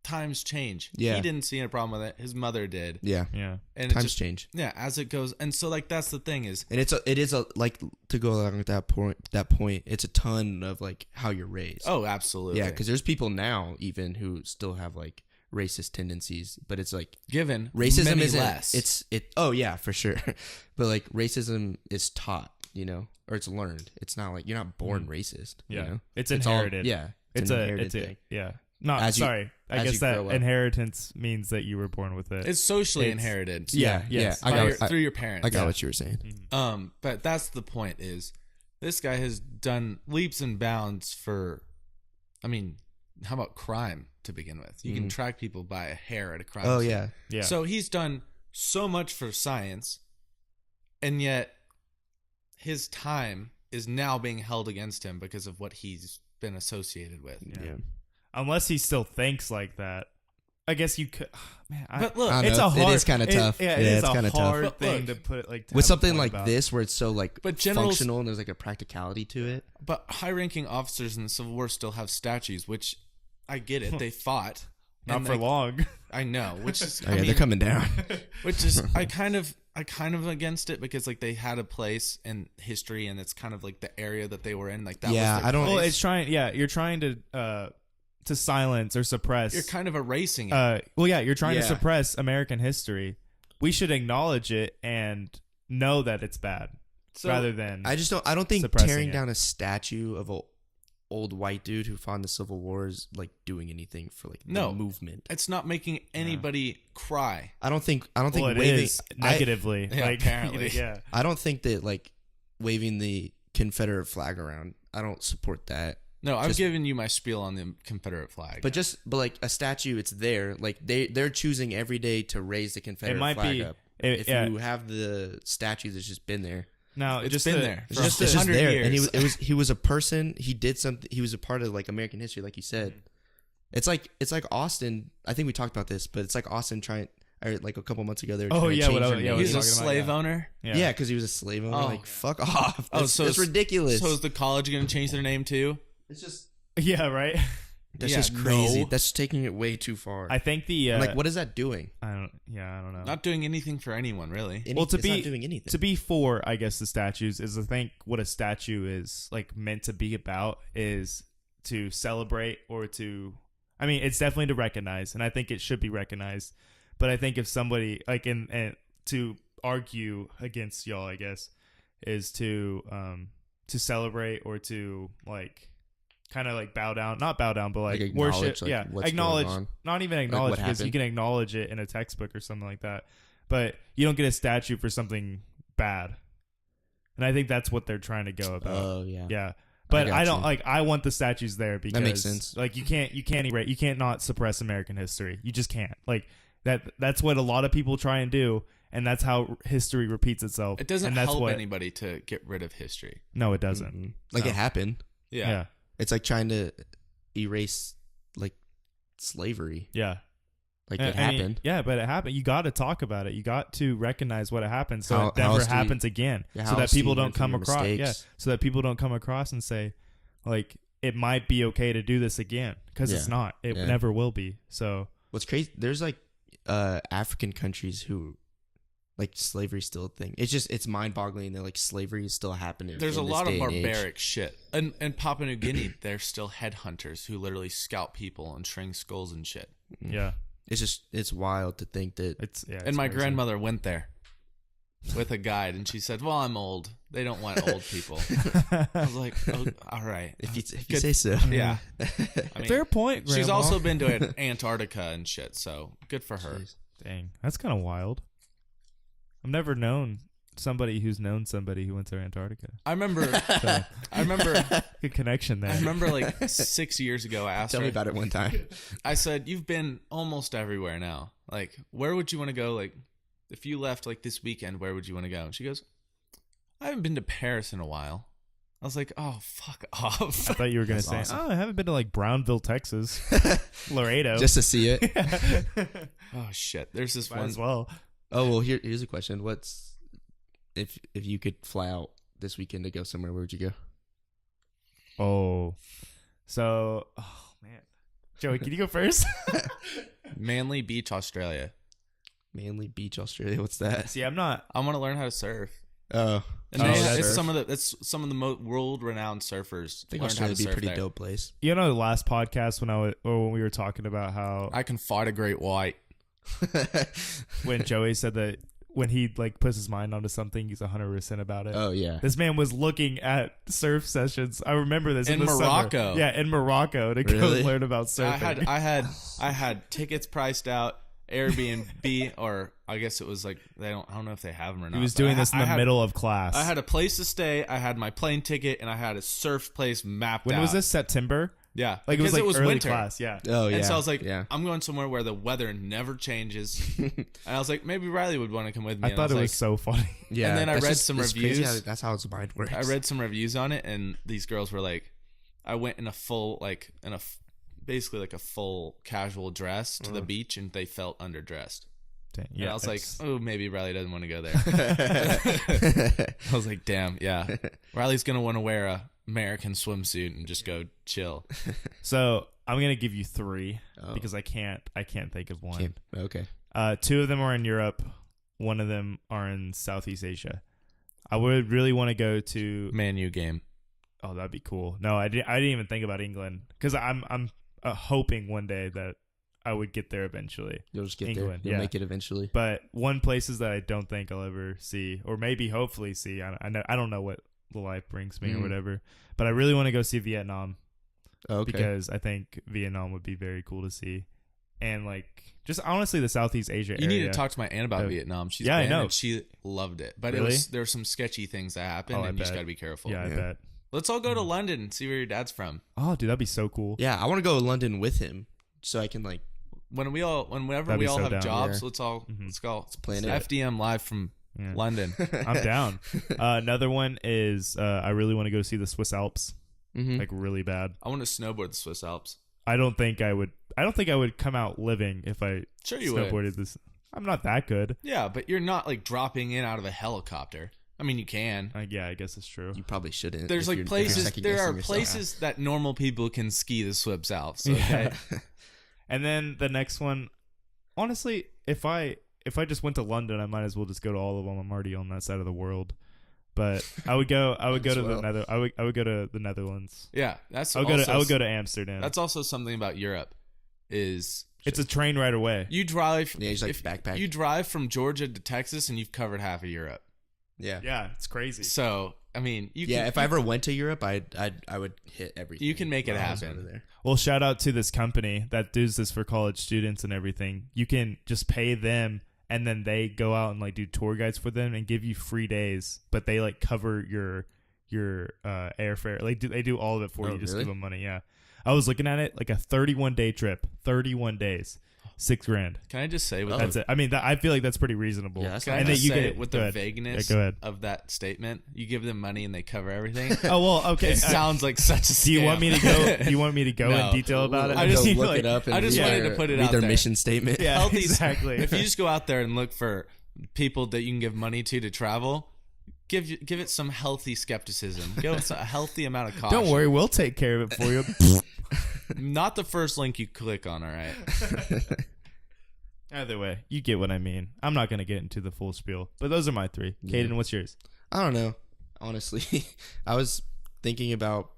times change. Yeah. He didn't see a problem with it. His mother did. Yeah. Yeah. And it Times just, change. yeah, as it goes. And so like, that's the thing is, And it is a like to go along with that point. It's a ton of like how you're raised. oh, absolutely. yeah, because there's people now even who still have like racist tendencies, but it's like given racism many isn't. less. Oh yeah, for sure. But like racism is taught, or it's learned. It's not like you're not born racist. Yeah. You know? It's It's all- inherited. yeah, It's an a inherited thing. yeah. Not As you- sorry. I as guess you that grow up. inheritance means that you were born with it. it's socially It's- inherited. Yeah, yes. I got it. through your parents. I got what you were saying. But that's the point is this guy has done leaps and bounds for, I mean, how about crime to begin with? You can track people by a hair at a crime Oh scene. yeah, Yeah. So he's done so much for science, and yet his time is now being held against him because of what he's been associated with. Yeah. Unless he still thinks like that. I guess you could. Man, But look, I don't it's know. a hard. It is kinda tough. Yeah, Yeah, it is it's a kinda tough. hard But thing look, to put like to with have a something point like about. this where it's so like But generals- functional and there's like a practicality to it. but high-ranking officers in the Civil War still have statues, which I get it. They fought. Not and for long. I know, which is Oh yeah, they're coming down. which is I kind of against it because like they had a place in history and it's kind of like the area that they were in, like that Yeah, was their I don't- Well, place. it's trying. Yeah, you're trying to silence or suppress. You're kind of erasing it. Well, yeah, you're trying to Yeah. suppress American history. We should acknowledge it and know that it's bad, So- rather than I don't think suppressing tearing it. down a statue of a old white dude who fought in the Civil War is like doing anything for like No. the movement. It's not making anybody cry. I don't think well, it waving is negatively. Yeah, like, apparently. yeah. I don't think that like waving the Confederate flag around. I don't support that. No, I've Just- given you my spiel on the Confederate flag. But like a statue, it's there. Like they're choosing every day to raise the Confederate might flag be- up. It- If yeah. you have the statues, it's just been there. Now It's just been to- there It's for just, it's just 100 there. years. And he was a person. He did something. He was a part of like American history, like you said. It's like Austin. I think we talked about this, but it's like Austin trying. Or like a couple months ago, they were Oh, trying to yeah, change what I- their yeah, name. what he's a talking about, slave yeah. owner. Yeah, because he was a slave owner. Oh. Like fuck off. Oh, That's, so that's it's- ridiculous. So is the college going to change their name too? It's just Yeah, right. that's Yeah, just crazy. no. That's just taking it way too far. I think the like what is that doing? I don't know. Not doing anything for anyone really. Well, to it's be- not doing anything. To be for, I guess, the statues is I think what a statue is like meant to be about is to celebrate or to. I mean, it's definitely to recognize, and I think it should be recognized. But I think if somebody like and to argue against y'all, I guess, is to celebrate or to like kind of like bow down, not bow down, but like, Like worship. acknowledge, like, yeah, what's acknowledge. going on. Not even acknowledge what because you happened. can acknowledge it in a textbook or something like that. But you don't get a statue for something bad. And I think that's what they're trying to go about. Oh yeah. Yeah. But got I don't you. like. I want the statues there because makes sense. Like you can't not suppress American history. You just can't. Like that's what a lot of people try and do, and that's how history repeats itself. It doesn't and that's help what, anybody to get rid of history. No, it doesn't. Mhm. Like No. it happened. Yeah. It's like trying to erase like slavery. Yeah. Like I it mean, happened. yeah, but it happened. You got to talk about it. You got to recognize what happened, so How- it how never else do you- happens again. Yeah, so how that else do you people learn don't from come your across. Yeah, mistakes? so that people don't come across and say, like, it might be okay to do this again because it's Yeah. not. It Yeah. never will be. So What's crazy? There's like African countries who like slavery still a thing. It's mind boggling that like slavery is still happening. There's a in this lot of day and age. barbaric shit. And in Papua New Guinea, they're still headhunters who literally scalp people and string skulls and shit. yeah, It's wild to think that. it's And my crazy. grandmother went there. with a guide, and she said, "Well, I'm old. They don't want old people." I was like, "Oh, all right, If you say so. yeah." I mean, Fair point, Grandma. she's also been to Antarctica and shit, so good for her. Jeez. Dang, that's kind of wild. I've never known somebody who's known somebody who went to Antarctica. I remember, So, I remember, good connection there. I remember like 6 years ago, I asked Tell me her. about it one time. I said, "You've been almost everywhere now. Like, where would you want to go? Like, if you left like this weekend, where would you want to go?" And she goes, "I haven't been to Paris in a while." I was like, "Oh, fuck off." I thought you were gonna That's say, awesome. "Oh, I haven't been to like Brownville, Texas, Laredo." Just to see it. Oh shit. There's this Might one. as well. Oh well, here's a question. What's if you could fly out this weekend to go somewhere, where would you go? Oh, so man, Joey, can you go first? Manly Beach, Australia. Manly Beach, Australia. What's that? See, I'm not. I want to learn how to surf. Oh, And Oh, they, that's it's surf. some of the world-renowned surfers. I think learned how Australia to would be a surf pretty there. dope place. You know, the last podcast when we were talking about how I can fight a great white. when Joey said that when he like puts his mind onto something, he's 100% about it. Oh yeah. This man was looking at surf sessions. I remember this In the summer. Morocco. Yeah, in Morocco to Really? go learn about surfing. I had tickets priced out, Airbnb, or I guess it was like I don't know if they have them or not. He was but doing I this in the had- middle of class. I had a place to stay. I had my plane ticket, and I had a surf place mapped out. when was this? September? Yeah, Like because it was like early winter. class. Yeah. Oh yeah. And so I was like, yeah. I'm going somewhere where the weather never changes. And I was like, maybe Riley would want to come with me. I and thought it was was so funny. Yeah. and then I that's read just- some it's crazy reviews. how that's how his mind works. I read some reviews on it, and these girls were like, I went in a full basically like a full casual dress to the beach, and they felt underdressed. Dang, Yeah, I was like, it's- oh, maybe Riley doesn't want to go there. I was like, damn, yeah. Riley's gonna want to wear a American swimsuit and just go chill. so I'm gonna give you 3 Oh. because I can't think of one. Okay. 2 of them are in Europe. 1 of them are in Southeast Asia. I would really want to go to. Man U game. Oh, that'd be cool. No, I didn't even think about England because I'm hoping one day that I would get there eventually. You'll just get England, there. You'll yeah. make it eventually. But one places that I don't think I'll ever see, or maybe hopefully see. I don't know what the life brings me or whatever. But I really want to go see Vietnam Okay. because I think Vietnam would be very cool to see, and like just honestly the Southeast Asia You area. need to talk to my aunt about Oh. Vietnam. She's Yeah, I been, know. and she loved it. But Really? there were some sketchy things that happened, Oh, I and you just bet. got to be careful. Yeah, I Yeah. bet. Let's all go to London and see where your dad's from. Oh, dude, that'd be so cool. Yeah, I want to go to London with him so I can like. Whenever That'd we be all so have down, jobs, yeah. let's go. Let's plan it. FDM live from Yeah. London. I'm down. Another one is I really want to go see the Swiss Alps, Mhm. like really bad. I want to snowboard the Swiss Alps. I don't think I would come out living if I Sure you would. snowboarded this. I'm not that good. Yeah, but you're not like dropping in out of a helicopter. I mean, you can. Yeah, I guess it's true. You probably shouldn't. There's if like you're places. second There are guessing yourself. places that normal people can ski the Swiss Alps. Okay. Yeah. And then the next one, honestly, if I just went to London, I might as well just go to all of them. I'm already on that side of the world. But I would go Might to as the well. I would go to the Netherlands. Yeah, that's. I would go to Amsterdam. That's also something about Europe. Is It's a train right away. you drive? Yeah, he's like backpack. You drive from Georgia to Texas, and you've covered half of Europe. Yeah. Yeah, it's crazy. So I mean, you Yeah, can, if I ever went to Europe, I would hit everything. You can make it while I was happen. over there. Well, shout out to this company that does this for college students and everything. You can just pay them, and then they go out and like do tour guides for them and give you free days, but they like cover your airfare. Like they do all of it for Oh, you. Just really? give them money. Yeah, I was looking at it like a 31-day trip, 31 days, $6,000. Can I just say with That's it. I mean, I feel like that's pretty reasonable. Yeah, that's Can I and then just you say get with go the ahead. vagueness Yeah, go ahead. of that statement, you give them money and they cover everything. Oh well, okay. It sounds like such a scam. Do you want me to go? Do you want me to go No. in detail about it? I just Go need look like- it up. And I just read wanted their- to put it read out their there. mission statement. Yeah, Healthy- exactly. If you just go out there and look for people that you can give money to travel, give it some healthy skepticism. Give it a healthy amount of caution. Don't worry, we'll take care of it for you. Not the first link you click on. All right. Either way, you get what I mean. I'm not going to get into the full spiel, but those are my 3. Yeah. Caden, what's yours? I don't know. Honestly, I was thinking about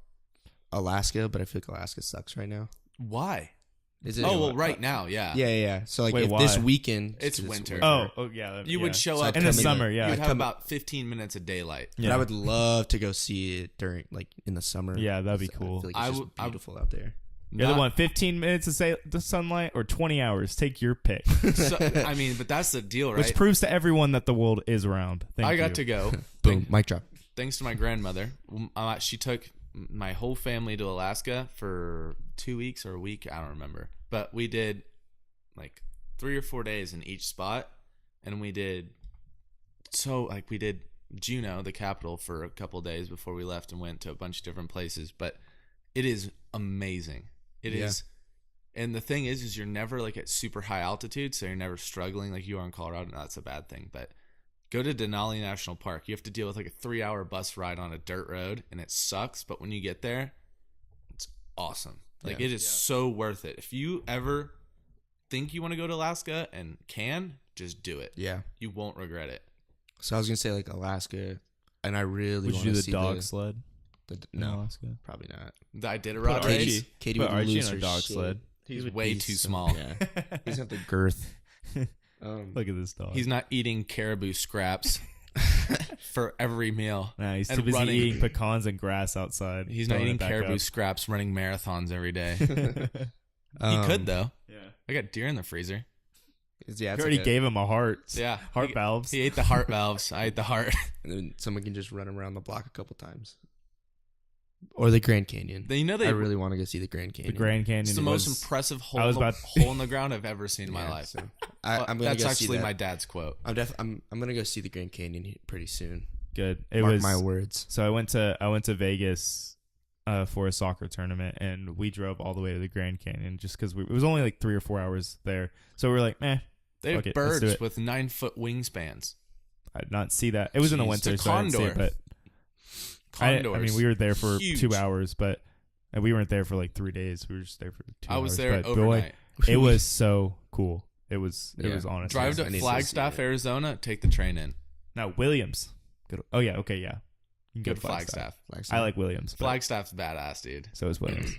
Alaska, but I feel like Alaska sucks right now. Why? Is it? Oh well, right now, yeah. Yeah. So like, Wait, if why? this weekend, It's winter. Oh yeah. You yeah. would show So up I'd in the come in summer. like- Yeah. You'd have about 15 minutes of daylight. But I would love to go see it during like in the summer. Yeah, that'd be I cool. feel like it's just beautiful out there. You're the one 15 minutes to say the sunlight or 20 hours. Take your pick. So, I mean, but that's the deal, right? Which proves to everyone that the world is round. I got to go. Boom, mic drop. Thanks to my grandmother. She took my whole family to Alaska for 2 weeks or a week. I don't remember. But we did like 3 or 4 days in each spot. And we did Juneau, the capital, for a couple of days before we left and went to a bunch of different places. But it is amazing. It is. And the thing is you're never like at super high altitude, so you're never struggling like you are in Colorado. No, that's a bad thing. But go to Denali National Park. You have to deal with like a 3-hour bus ride on a dirt road, and it sucks. But when you get there, it's awesome. Like it is so worth it. If you ever think you want to go to Alaska and just do it. Yeah. You won't regret it. So I was gonna say like Alaska, and I really Would want you to do see the dog sled? in No, Alaska? probably not. The Iditarod Put Archie- race. Katie Put would Archie lose in a her dog shit. sled. He's would way be too so- small. Yeah, he doesn't have the girth. Look at this dog. He's not eating caribou scraps for every meal. Nah, he's too and busy running. eating pecans and grass outside. He's not throwing eating it back caribou up. scraps, running marathons every day. He Um, could though. Yeah. I got deer in the freezer. Yeah, You it's already like gave him a heart. Yeah, Heart valves. He ate the heart valves. I ate the heart. and then someone can just run around the block a couple times. Or the Grand Canyon. You know I really want to go see the Grand The Canyon. Grand Canyon. It's the was- most impressive I was about- hole in the ground I've ever seen in my Yeah, life. so I'm gonna That's go see actually that. my dad's quote. I'm gonna go see the Grand Canyon pretty soon. Good. It Mark was my words. So I went to Vegas for a soccer tournament, and we drove all the way to the Grand Canyon just because it was only like 3 or 4 hours there. So we were like, They have fuck it, let's do birds it. with 9-foot wingspans. I did not see that. It was in the Jeez, winter, the so I didn't see it. condor. But I Condors. mean, we were there for Huge. 2 hours, but and we weren't there for like 3 days. We were just there for 2 hours. I was there but overnight. Boy, it was so cool. It was Yeah. honestly. Drive I to need to Flagstaff, see it. Arizona. Take the train in. Now Williams. Good. Oh yeah. Okay. Yeah. You can Go go to to Flagstaff. Flagstaff. I like Williams. but Flagstaff's badass, dude. So is Williams.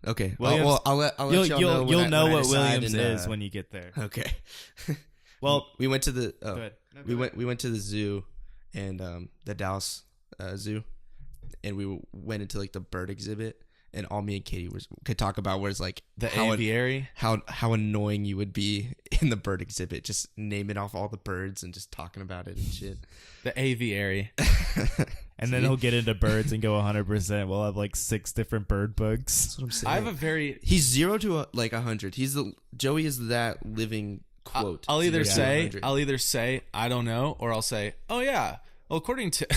Okay. Williams- Well, I'll let y'all know. You'll know when I what decide Williams and, is when you get there. Okay. Well, we went to the. go ahead. No, We go went to the zoo, and the Dallas zoo, and we went into like the bird exhibit, and all me and Katie could talk about was like The how aviary. how annoying you would be in the bird exhibit, just naming off all the birds and just talking about it and shit. The aviary. And then he'll get into birds and go 100%. We'll have like 6 different bird books. That's what I'm saying. I have a very. He's 0 to 100. Joey is that living quote. I'll either 0 to say 100. I don't know, or I'll say, oh yeah. Well, according to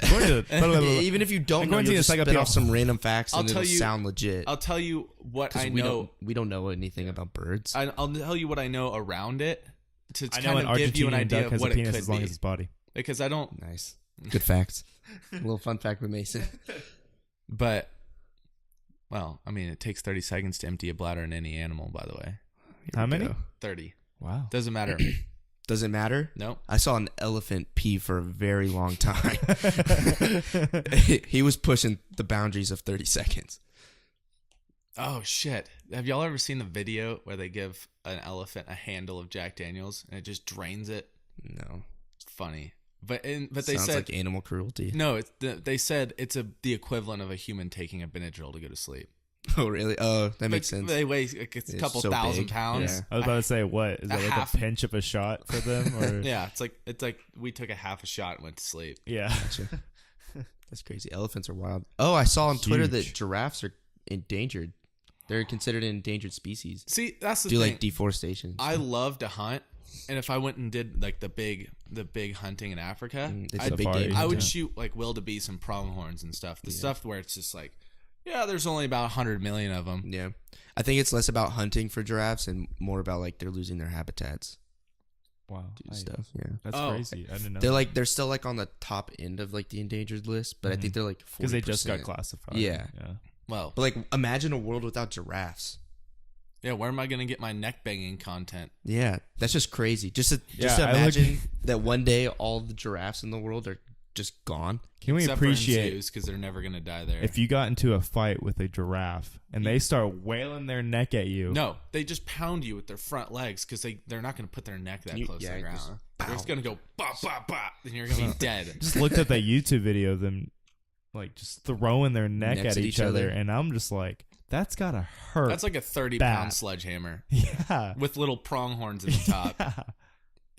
Even if you don't know, According to you'll the just spit encyclopedia- off some random facts I'll and tell it'll you- sound legit. I'll tell you what I know. We don't know anything about birds. I'll tell you what I know around it to I know kind an of give you an Argentinian idea duck of has a what it penis could as long be. as its body. Because I don't. Nice. Good facts. A little fun fact with Mason. But well, I mean, it takes 30 seconds to empty a bladder in any animal. By the way, How many? 30 Wow. doesn't matter. Does it matter? No. I saw an elephant pee for a very long time. He was pushing the boundaries of 30 seconds. Oh shit! Have y'all ever seen the video where they give an elephant a handle of Jack Daniels and it just drains it? No. It's funny, but they Sounds said like animal cruelty. no. They said it's the equivalent of a human taking a Benadryl to go to sleep. Oh, really? Oh, that makes sense. They weigh like a It's couple so thousand big. pounds. Yeah. I was about to say, what? Is A that like half- a pinch of a shot for them? Or Yeah, it's like we took a half a shot and went to sleep. yeah. Gotcha. That's crazy. Elephants are wild. Oh, I saw on Twitter that Huge. giraffes are endangered. They're considered an endangered species. See, that's the Do thing. like deforestation. I love to hunt, and if I went and did like the big hunting in Africa, It's I'd a big Safari. game. I would Yeah. shoot like wildebeest and pronghorns and stuff. The stuff where it's just like, yeah, there's only about 100 million of them. Yeah. I think it's less about hunting for giraffes and more about like they're losing their habitats. Wow. Do stuff. Yeah. That's Oh. crazy. I didn't know. They're still like on the top end of like the endangered list, but I think they're like 40%. Because they just got classified. Yeah. Yeah. Well, But like imagine a world without giraffes. yeah, where am I gonna get my neck banging content? Yeah, that's just crazy. Just to Yeah, I imagine that one day all the giraffes in the world are just gone. Can we Except appreciate because they're never gonna die there. if you got into a fight with a giraffe and they start wailing their neck at you? No, they just pound you with their front legs because they're not gonna put their neck that close to the ground. They're just gonna go bop bop bop, and you're gonna be dead. Just looked at that YouTube video of them like just throwing their neck Necks at each other, and I'm just like, that's gotta hurt. That's like a 30-pound sledgehammer. Yeah, with little pronghorns at the top. Yeah.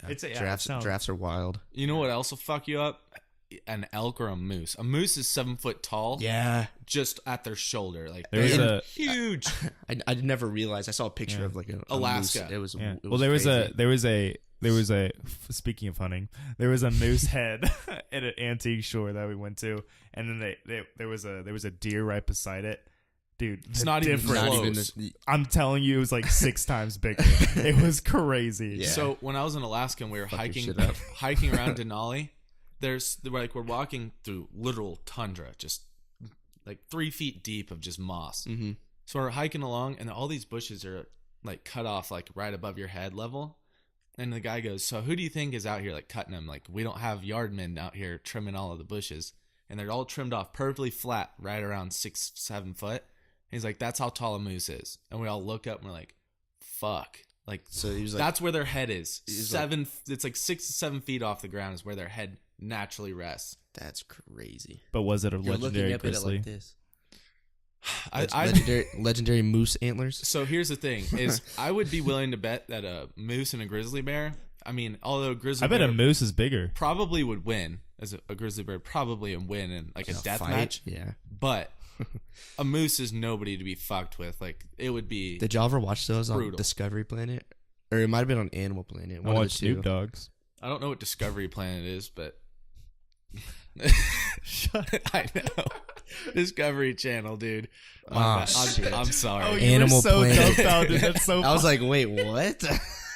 It's a Giraffes are wild. You know what else will fuck you up? An elk or a moose. A moose is 7 foot tall. Yeah, just at their shoulder, like There's they're huge. I never realized. I saw a picture of like a Alaska. Moose. It was yeah. it Well, was there was crazy. a speaking of hunting, there was a moose head at an antique store that we went to, and then there was a deer right beside it. Dude, It's not even close. I'm telling you, it was like 6 times bigger. It was crazy. Yeah. So when I was in Alaska and we were Fuck your hiking shit up. hiking around Denali, we're walking through literal tundra, just like 3 feet deep of just moss. Mm-hmm. So we're hiking along, and all these bushes are like cut off like right above your head level. And the guy goes, "So who do you think is out here like cutting them? Like we don't have yardmen out here trimming all of the bushes, and they're all trimmed off perfectly flat, right around 6-7 foot." And he's like, "That's how tall a moose is." And we all look up and we're like, "Fuck!" Like, So he was like, that's where their head is. He's It's like 6 to 7 feet off the ground is where their head naturally rests. that's crazy. But was it a You're looking legendary up at it grizzly? like this. I Legendary moose antlers. So here's the thing: is I would be willing to bet that a moose and a grizzly bear. I mean, although a grizzly I bet bear a moose is bigger. probably would win, as a grizzly bear probably would win in like a death fight? match. Yeah. But a moose is nobody to be fucked with. Like it would be. Did y'all ever watch those on Brutal. Discovery Planet? Or it might have been on Animal Planet. I One of watch the two. Snoop Dogs. I don't know what Discovery Planet is, but Shut up. I know Discovery Channel, dude. Oh, My bad. shit. I'm sorry. Oh, you Animal were so Planet. dumbfounded. That's so I was like, wait, what?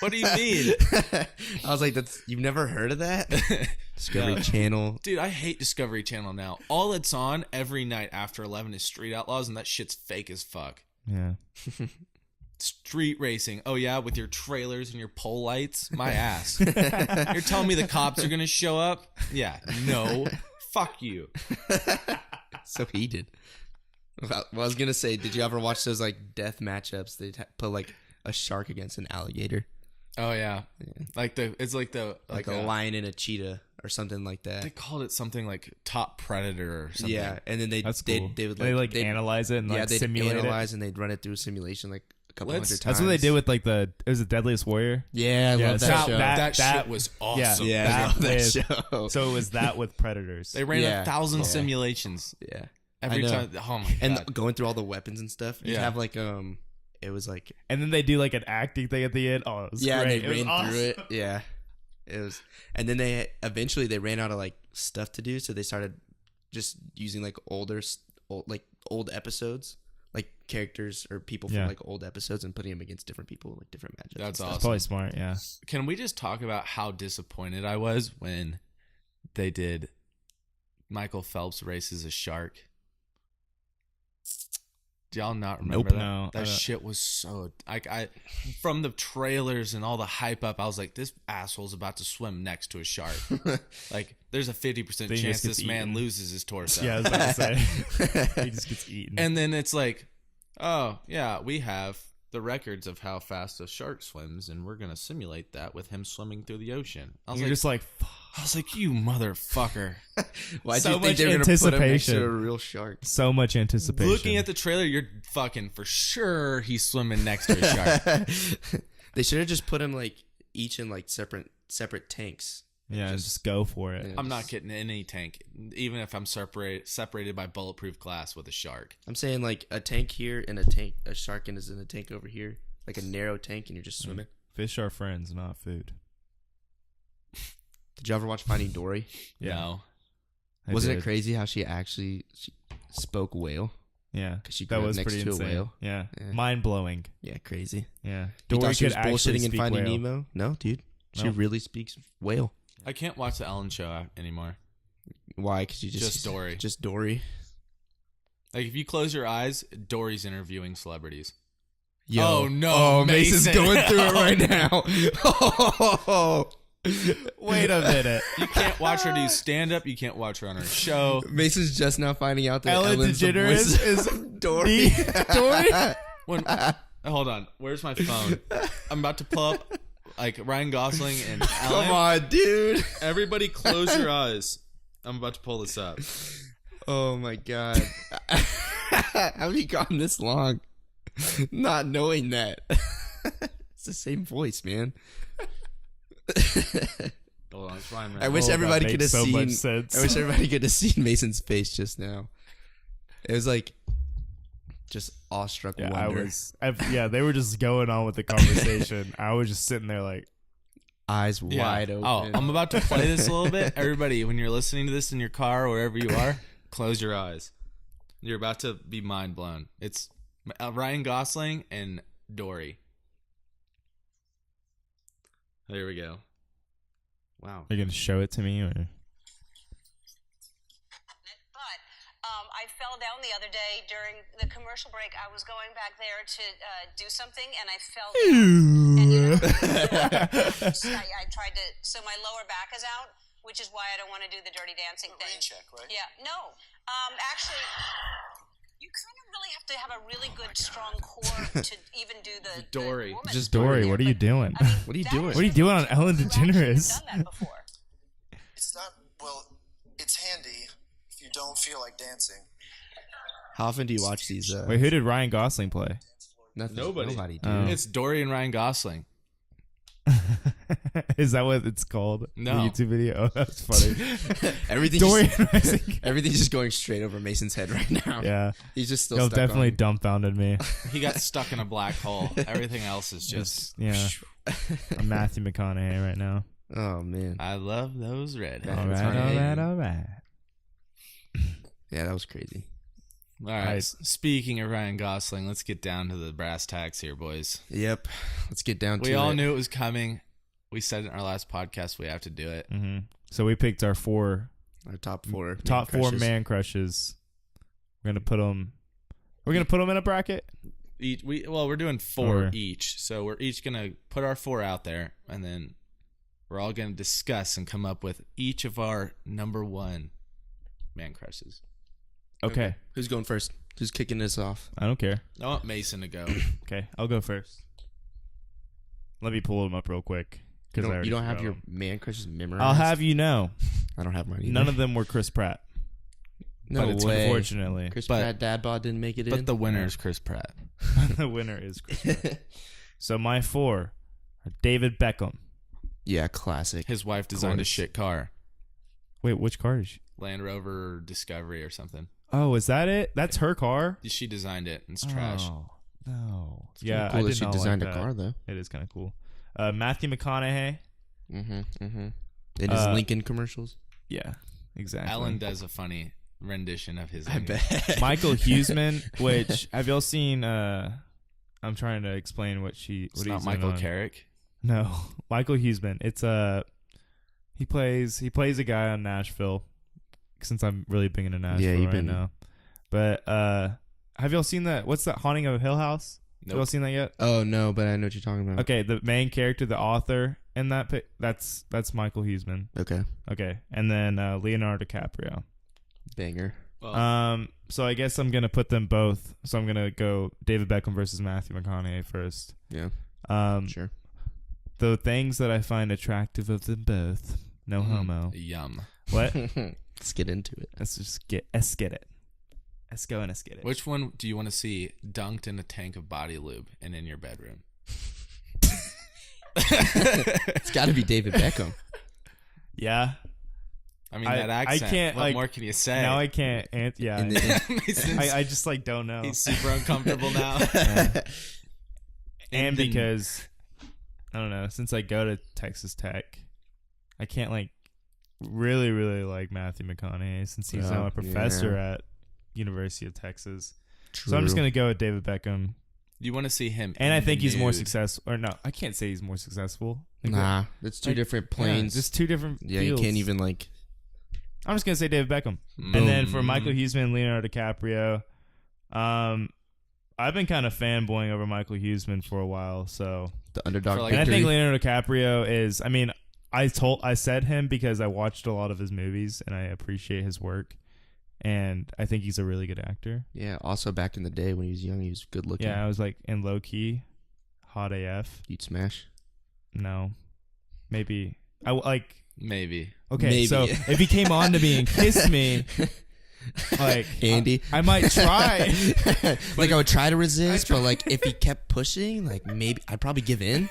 What do you mean? I was like, you've never heard of that? Discovery No. Channel. Dude, I hate Discovery Channel now. All it's on every night after 11 is Street Outlaws, and that shit's fake as fuck. Yeah. Street racing. Oh, yeah, with your trailers and your pole lights? My ass. You're telling me the cops are going to show up? Yeah, no. Fuck you. So he did. Well, I was going to say, did you ever watch those like death matchups? They'd put like a shark against an alligator. Oh, yeah. Like it's like the... Like a lion and a cheetah or something like that. They called it something like Top Predator or something. Yeah, and then That's they cool. would They analyze it and like they'd simulate analyze and they'd run it through a simulation like a couple hundred times. That's what they did with like it was the Deadliest Warrior. Yeah, I Yeah, love so that show. That shit was awesome. Yeah, I that love that with- show. So it was that with Predators. They ran Yeah. 1,000 simulations Yeah. every I know. time. Oh, my God. And going through all the weapons and stuff. You'd Yeah. have like it was like And then they do like an acting thing at the end. Oh, it was yeah, great. and they It was ran through awesome. it. Yeah. It was, and then they eventually ran out of like stuff to do, so they started just using like old episodes, like characters or people from Yeah. like old episodes, and putting them against different people, like different matchups. That's and stuff. awesome. That's probably smart. Yeah. Can we just talk about how disappointed I was when they did Michael Phelps races a shark? Do y'all not remember that? No, I That don't. shit was so I from the trailers and all the hype up, I was like, this asshole's about to swim next to a shark. Like, there's a 50% Then he chance just gets this man eaten. loses his torso. Yeah, I was about to say. He just gets eaten. And then it's like, oh, yeah, we have the records of how fast a shark swims, and we're going to simulate that with him swimming through the ocean. You're just like, I was like, you motherfucker. Why'd So you think much they were gonna put him next to anticipation. a real shark? so much anticipation. Looking at the trailer, you're fucking for sure he's swimming next to a shark. They should have just put him like each in like separate tanks. yeah, just go for it. Yeah. I'm not getting in any tank, even if I'm separated by bulletproof glass with a shark. I'm saying like a tank here and a shark is in a tank over here, like a narrow tank, and you're just swimming. Fish are friends, not food. Did you ever watch Finding Dory? Yeah. No. Wasn't it crazy how she spoke whale? Yeah, 'Cause she that grew up was next pretty to a insane. whale. Yeah, Yeah. mind blowing. Yeah, crazy. Yeah, You Dory thought she was could actually bullshitting in speak Finding whale. Nemo? No, dude. She No. really speaks whale. I can't watch the Ellen Show anymore. Why? Because you just Dory. Just Dory. Like, if you close your eyes, Dory's interviewing celebrities. Yo. Oh, no, Oh, Mason's Mason. going through it right now. Oh, Wait a minute. You can't watch her do stand-up. You can't watch her on her show. Mason's just now finding out that Ellen Ellen's the DeGeneres voice is of Dory. When, hold on. Where's my phone? I'm about to pull up like Ryan Gosling and Ellen. Come on, dude. Everybody close your eyes. I'm about to pull this up. Oh my god. How have you gone this long not knowing that? It's the same voice, man. Hold on, it's Ryan. I wish everybody could have so much seen. sense. I wish everybody could have seen Mason's face just now. It was like just awestruck wonder. They were just going on with the conversation. I was just sitting there like Eyes wide open. Oh, I'm about to play this a little bit. Everybody, when you're listening to this in your car or wherever you are, close your eyes. You're about to be mind blown. It's Ryan Gosling and Dory. There we go. Wow. Are you gonna show it to me or? But I fell down the other day during the commercial break. I was going back there to do something, and I fell down. And, you know, I tried to. So my lower back is out, which is why I don't want to do the dirty dancing thing. Rain check, right? Yeah. No. Actually, you kind of really have to have a really good, strong core to even do the Dory. The woman Just part Dory, there, what are you but, doing? I mean, What are you that doing? is What are you doing on really Ellen cool. You've actually DeGeneres? done that before. It's not, well, it's handy if you don't feel like dancing. How often do you watch these? Wait, who did Ryan Gosling play? Nothing. Nobody. Nobody, dude. Oh. It's Dory and Ryan Gosling. Is that what it's called? No. The YouTube video. Oh, that's funny. Everything's Dory just, and Ryan. everything's just going straight over Mason's head right now. Yeah, He's just still y'all stuck definitely on. dumbfounded me. He got stuck in a black hole. Everything else is just. Yeah, I'm Matthew McConaughey right now. Oh man. I love those redheads. All right, all right. Yeah, that was crazy. All right. Right. Speaking of Ryan Gosling, let's get down to the brass tacks here, boys. Yep. Let's get down to it. We all knew it was coming. We said in our last podcast we have to do it. Mm-hmm. So we picked our Our top four. four man crushes. We're gonna put them. We're gonna put them in a bracket. We're doing four Or- each, so we're each gonna put our four out there, and then we're all gonna discuss and come up with each of our number one man crushes. Okay. Who's going first? Who's kicking this off? I don't care. I want Mason to go. Okay, I'll go first. Let me pull them up real quick. You don't have your man crushes memorized? I'll have you know, I don't have mine either. none of them were Chris Pratt. No but it's way. unfortunately. Chris But- Pratt dad bod didn't make it in. But the winner is Chris Pratt. The winner is Chris Pratt. So my four are David Beckham. Yeah, classic. His wife designed a course. shit car, Wait, which car is she? Land Rover Discovery or something. Oh, is that it? That's her car? She designed it. It's trash. Oh, no. Kinda Yeah, cool I that did she not designed like a that. car though. It is kind of cool. Matthew McConaughey. In his Lincoln commercials. Yeah, exactly. Ellen does a funny rendition of his. I bet. Michael Huseman, which have y'all seen? I'm trying to explain what It's he's not in Michael on. Carrick. No, Michael Huseman. It's he plays a guy on Nashville. Since I'm really big into Nashville Yeah, you've right been- now. But have y'all seen that? What's that? Haunting of Hill House? Have y'all Nope. seen that yet? Oh no, but I know what you're talking about. Okay, the main character, the author in that that's Michael Huseman. Okay. Okay, and then Leonardo DiCaprio. Banger. Well, So I guess I'm gonna put them both. So I'm gonna go David Beckham versus Matthew McConaughey first. Yeah. Sure. The things that I find attractive of them both. No homo. Yum. What? Let's get into it. Let's get it. Let's go and let's get it. Which one do you want to see dunked in a tank of body lube and in your bedroom? It's got to be David Beckham. Yeah. I mean, I that accent. can't, what like, more can you say? Now I can't. Yeah. In the- Mason's- I just like don't know. he's super uncomfortable now. And because I don't know, since I go to Texas Tech, I can't like really like Matthew McConaughey since he's now Oh, a professor yeah. at University of Texas. True. So I'm just gonna go with David Beckham, You want to see him, and I in think the he's more nude. successful. Or no, I can't say he's more successful. Like, Nah, that's two like, different yeah, planes. just two different. Yeah, fields. you can't even like. I'm just gonna say David Beckham, Boom. and then for Michael Huseman, Leonardo DiCaprio. I've been kind of fanboying over Michael Huseman for a while, so The underdog. For, like, and I victory. think Leonardo DiCaprio is. I mean, I said him because I watched a lot of his movies and I appreciate his work, and I think he's a really good actor. Yeah. Also, back in the day when he was young, he was good looking. Yeah, I was like in low key, hot AF. You'd smash. No, maybe Maybe. Okay, Maybe. so if he came on to me and kissed me, like Andy, I might try. like I would try to resist, but like if he kept pushing, like maybe I'd probably give in.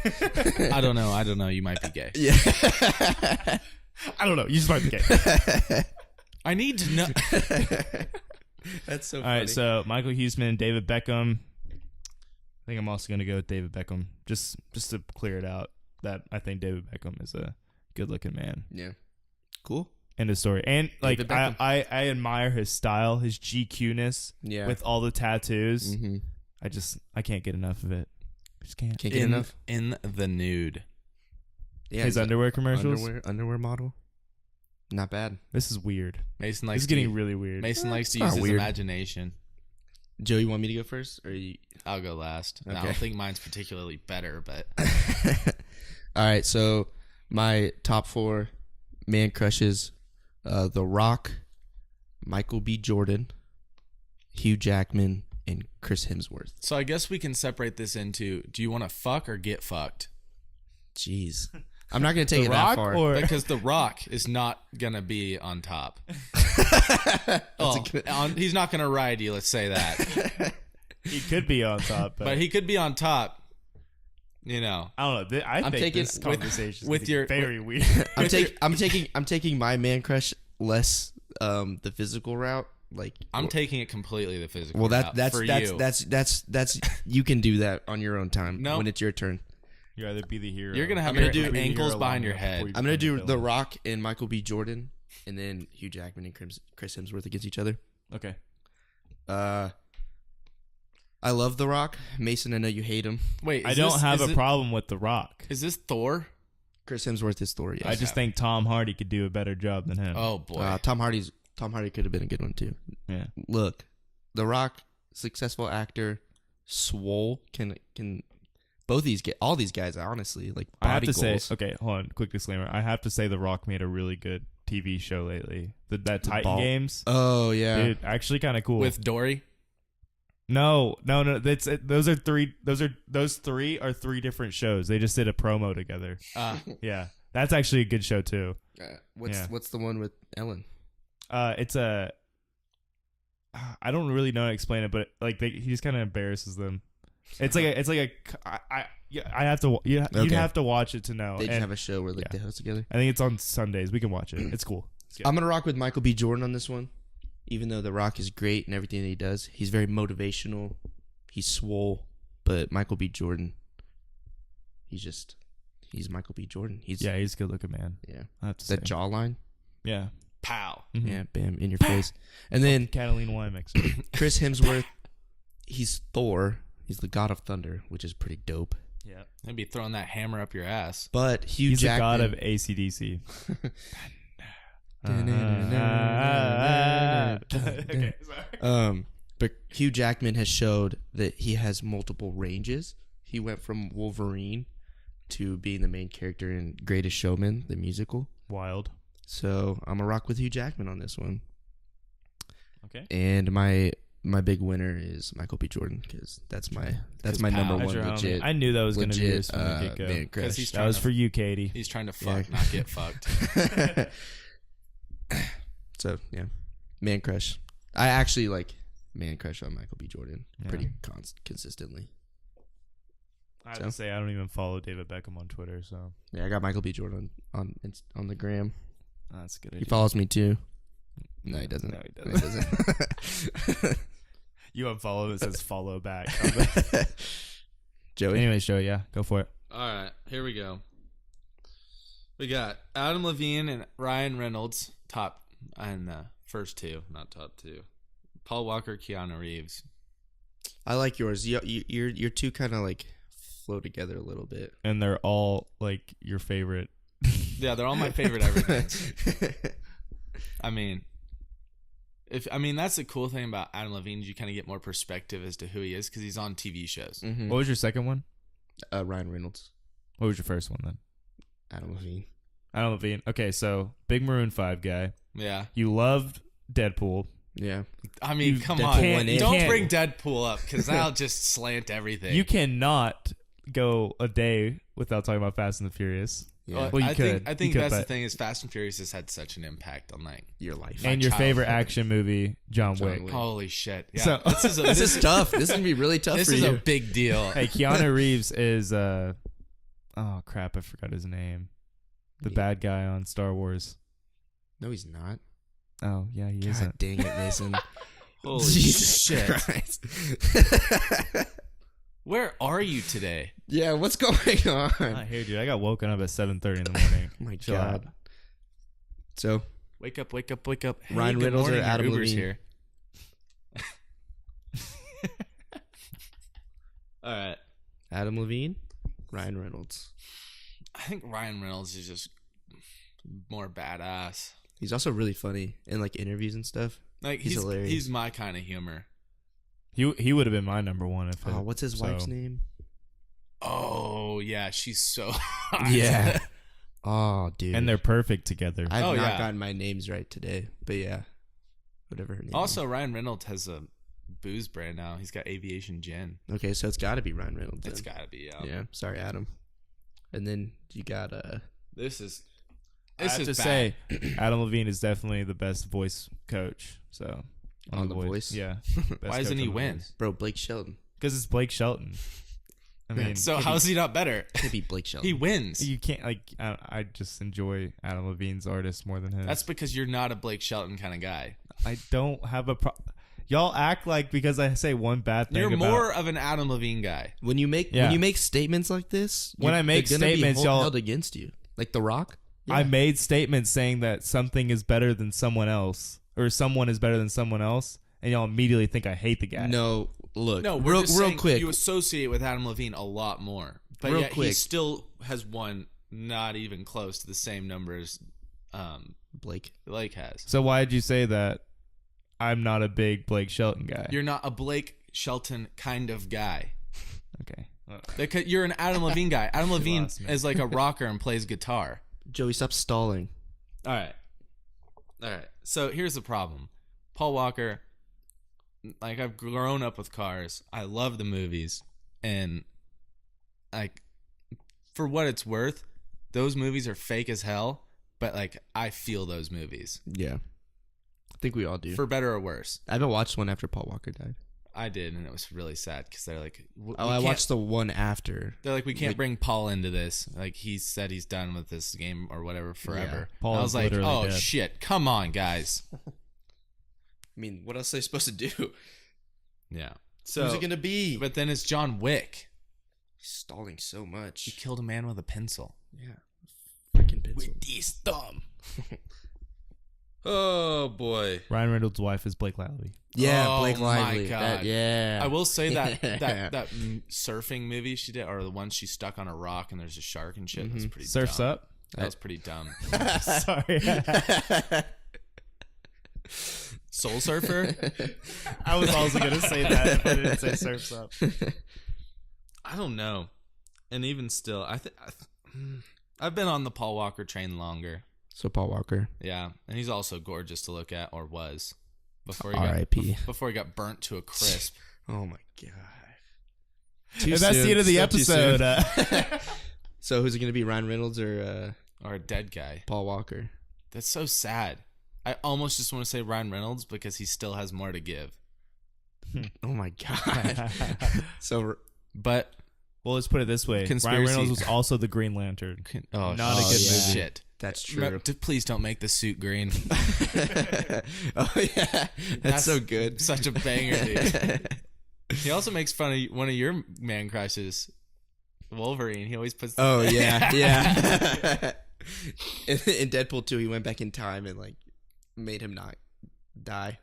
I don't know. You might be gay. Yeah. I don't know. You just might be gay. I need to know. That's so All funny. right, so Michael Huseman, David Beckham. I think I'm also gonna go with David Beckham, just to clear it out that I think David Beckham is a good-looking man. Yeah. Cool. End of story. And like David Beckham. I admire his style, his GQ-ness Yeah. with all the tattoos. Mm-hmm. I can't get enough of it. Just can't. Can't get enough. In the nude. Yeah. His he's a underwear commercials. underwear model. Not bad. This is weird. Mason This likes is getting really weird. Mason likes to not use his weird. imagination. Joe, you want me to go first, or you? I'll go last. And I Okay. don't think mine's particularly better, but All right. So my top 4 man crushes: The Rock, Michael B. Jordan, Hugh Jackman, and Chris Hemsworth. so I guess we can separate this into: do you want to fuck or get fucked? Jeez, I'm not gonna take The it Rock that far. or Because The Rock is not gonna be on top. He's not gonna ride you. Let's say that. he could be on top, But he could be on top. You know. I don't know. I think taking- this conversation with is your- very weird. I'm taking my man crush less the physical route. Like I'm taking it completely the physical. well route that's for that's, you. that's you can do that on your own time No. when it's your turn. You either be the hero. You're gonna have I'm gonna your do ankles behind your head. I'm gonna do The Rock and Michael B. Jordan, and then Hugh Jackman and Chris Hemsworth against each other. Okay. I love The Rock. Mason, I know you hate him. Wait, I don't have a problem with The Rock. Is this Thor? Chris Hemsworth is Thor. Yes. I just think Tom Hardy could do a better job than him. Oh boy. Tom Hardy could have been a good one too. Yeah. Look, The Rock, successful actor, swole can both these get all these guys honestly like I have body to goals. say, okay, hold on, quick disclaimer. I have to say The Rock made a really good TV show lately. That Titan ball. Games. Oh yeah, Dude, actually kind of cool. With Dory? No. Those three are 3 different shows. They just did a promo together. Yeah. That's actually a good show too. what's the one with Ellen? It's a I don't really know how to explain it, but like he just kind of embarrasses them. It's like I have to you'd Okay. have to watch it to know. They just And have a show where like yeah. they host together. I think it's on Sundays. We can watch it. It's cool. It's good. I'm gonna rock with Michael B. Jordan on this one. Even though The Rock is great and everything that he does, he's very motivational. He's swole, but Michael B. Jordan, he's Michael B. Jordan. He's Yeah, he's a good looking man. yeah. I have to say. That jawline, Yeah. Pow. Mhm. yeah, bam, in your face. And then Catalina wine mixer. Chris Hemsworth, he's Thor. He's the god of thunder, which is pretty dope. Yeah. I'd be throwing that hammer up your ass. But Hugh He's Jackman, the god of AC/DC. Okay, sorry. But Hugh Jackman has showed that he has multiple ranges. He went from Wolverine to being the main character in Greatest Showman, the musical. Wild. So I'm gonna rock with Hugh Jackman on this one. Okay. And my big winner is Michael B. Jordan because that's my number That's one your homie. legit. I knew that was going to be legit yours from the get go. man crush. he's That was for you, Katie. He's trying to fuck, Yeah. not get fucked. So yeah, man crush. I actually like man crush on Michael B. Jordan Yeah. pretty consistently. I have to say, I don't even follow David Beckham on Twitter, so Yeah, I got Michael B. Jordan on the gram. that's a good He idea. follows me too. No, he doesn't. No, he No, he doesn't. You unfollow it says follow back. Joey. Anyways, Joe, yeah, go for it. All right, here we go. We got Adam Levine and Ryan Reynolds top and the first 2, not top 2. Paul Walker, Keanu Reeves. I like yours. Your two kind of like flow together a little bit. And they're all like your favorite. Yeah, they're all my favorite everything. I mean, that's the cool thing about Adam Levine is you kind of get more perspective as to who he is because he's on TV shows. Mhm. What was your second one? Ryan Reynolds, What was your first one then? Adam Levine. Adam Levine. Okay, so big Maroon 5 guy. Yeah. You loved Deadpool. Yeah. I mean, You come Deadpool on. went in. Don't Can't- bring Deadpool up because that'll just slant everything. You cannot go a day without talking about Fast and the Furious. Yeah. Well, you I could. think You could, that's the but- thing is Fast and Furious has had such an impact on like Your life. And your favorite childhood. action movie, John Wick. Wick. holy shit. Yeah. So- This is tough. This is gonna be really tough this for is you. a big deal. Hey, Keanu Reeves is oh crap, I forgot his name. The Yeah. bad guy on Star Wars. No, he's not. Oh yeah, he God isn't. dang it, Mason. Holy Jesus shit. Christ. Where are you today? Yeah, what's going on? Not here, dude. I got woken up at 7:30 in the morning. Oh my Chill God. out. So, Wake up, wake up, wake up. Hey, Ryan good Reynolds or morning, your Adam Uber's Levine? here. All right. Adam Levine, Ryan Reynolds. I think Ryan Reynolds is just more badass. He's also really funny in like interviews and stuff. Like He's hilarious. He's my kind of humor. He would have been my number one if. Oh, what's his wife's name? Oh yeah, she's so hot. Yeah. Oh, dude. And they're perfect together. I've Oh, not yeah. gotten my names right today, but yeah, whatever her name. Also, Ryan Reynolds has a booze brand now. He's got Aviation Gin. is. Okay, so it's got to be Ryan Reynolds. It's then. got to be. Yeah. Sorry, Adam. And then you got This is. I This have is to bad. say, Adam Levine is definitely the best voice coach. So On The Voice? yeah. Why doesn't he win? bro Blake Shelton. Because it's Blake Shelton. I mean, So how's he not better? Could be Blake Shelton. He wins. you can't like. I just enjoy Adam Levine's artist more than his. That's because you're not a Blake Shelton kind of guy. I don't have a. Y'all act like because I say one bad thing. You're about, more of an Adam Levine guy. when you make statements like this, When I make they're gonna be statements, y'all- held against you, like The Rock. I made statements saying that something is better than someone else, or someone is better than someone else, and y'all immediately think I hate the guy. No, look, No, we're real, just real saying quick. you associate with Adam Levine a lot more, but Real yet he quick. still has won not even close to the same numbers Blake. Blake has. So why did you say that? I'm not a big Blake Shelton guy. You're not a Blake Shelton kind of guy. Okay. Because you're an Adam Levine guy. Adam Levine lost me. is like a rocker and plays guitar. Joey, stop stalling. All right. So here's the problem. Paul Walker, like I've grown up with cars. I love the movies. And like for what it's worth, those movies are fake as hell, but like I feel those movies. Yeah, I think we all do. For better or worse. I haven't watched one after Paul Walker died. I did, and it was really sad because they're like, I watched the one after. They're like, we can't bring Paul into this. Like he said, he's done with this game or whatever forever. Paul And I is was like, literally oh dead. shit, come on, guys. I mean, what else are they supposed to do? Yeah. So Who's it gonna be? But then it's John Wick. He's stalling so He much. killed a man with a pencil. Yeah, freaking pencil. his thumb. Oh boy. Ryan Reynolds' wife is Blake Lively. Yeah, Oh Blake my Lively. God. Yeah, I will say that surfing movie she did, or the one she stuck on a rock and there's a shark and shit, was pretty Surfs dumb. Up. That was pretty dumb. Sorry. Soul Surfer? I was also gonna say that if I didn't say Surfs Up. I don't know. And even still, I've been on the Paul Walker train longer. So Paul Walker. Yeah, and he's also gorgeous to look at, or was, before he R.I.P. got burnt to a crisp. Oh my god. And that's the end of the Still too soon. episode. So who's it gonna be? Ryan Reynolds or Or a dead guy. Paul Walker? That's so sad. I almost just want to say Ryan Reynolds because he still has more to give. Oh my god. So But Well, let's put it this way: Ryan Conspiracy. Reynolds was also the Green Lantern. oh, Not a good movie. shit. that's true. Please don't make the suit green. Oh yeah, that's so good. Such a banger, dude. He also makes fun of one of your man crushes, Wolverine. He always puts. Oh yeah, yeah. In Deadpool 2, he went back in time and like made him not die.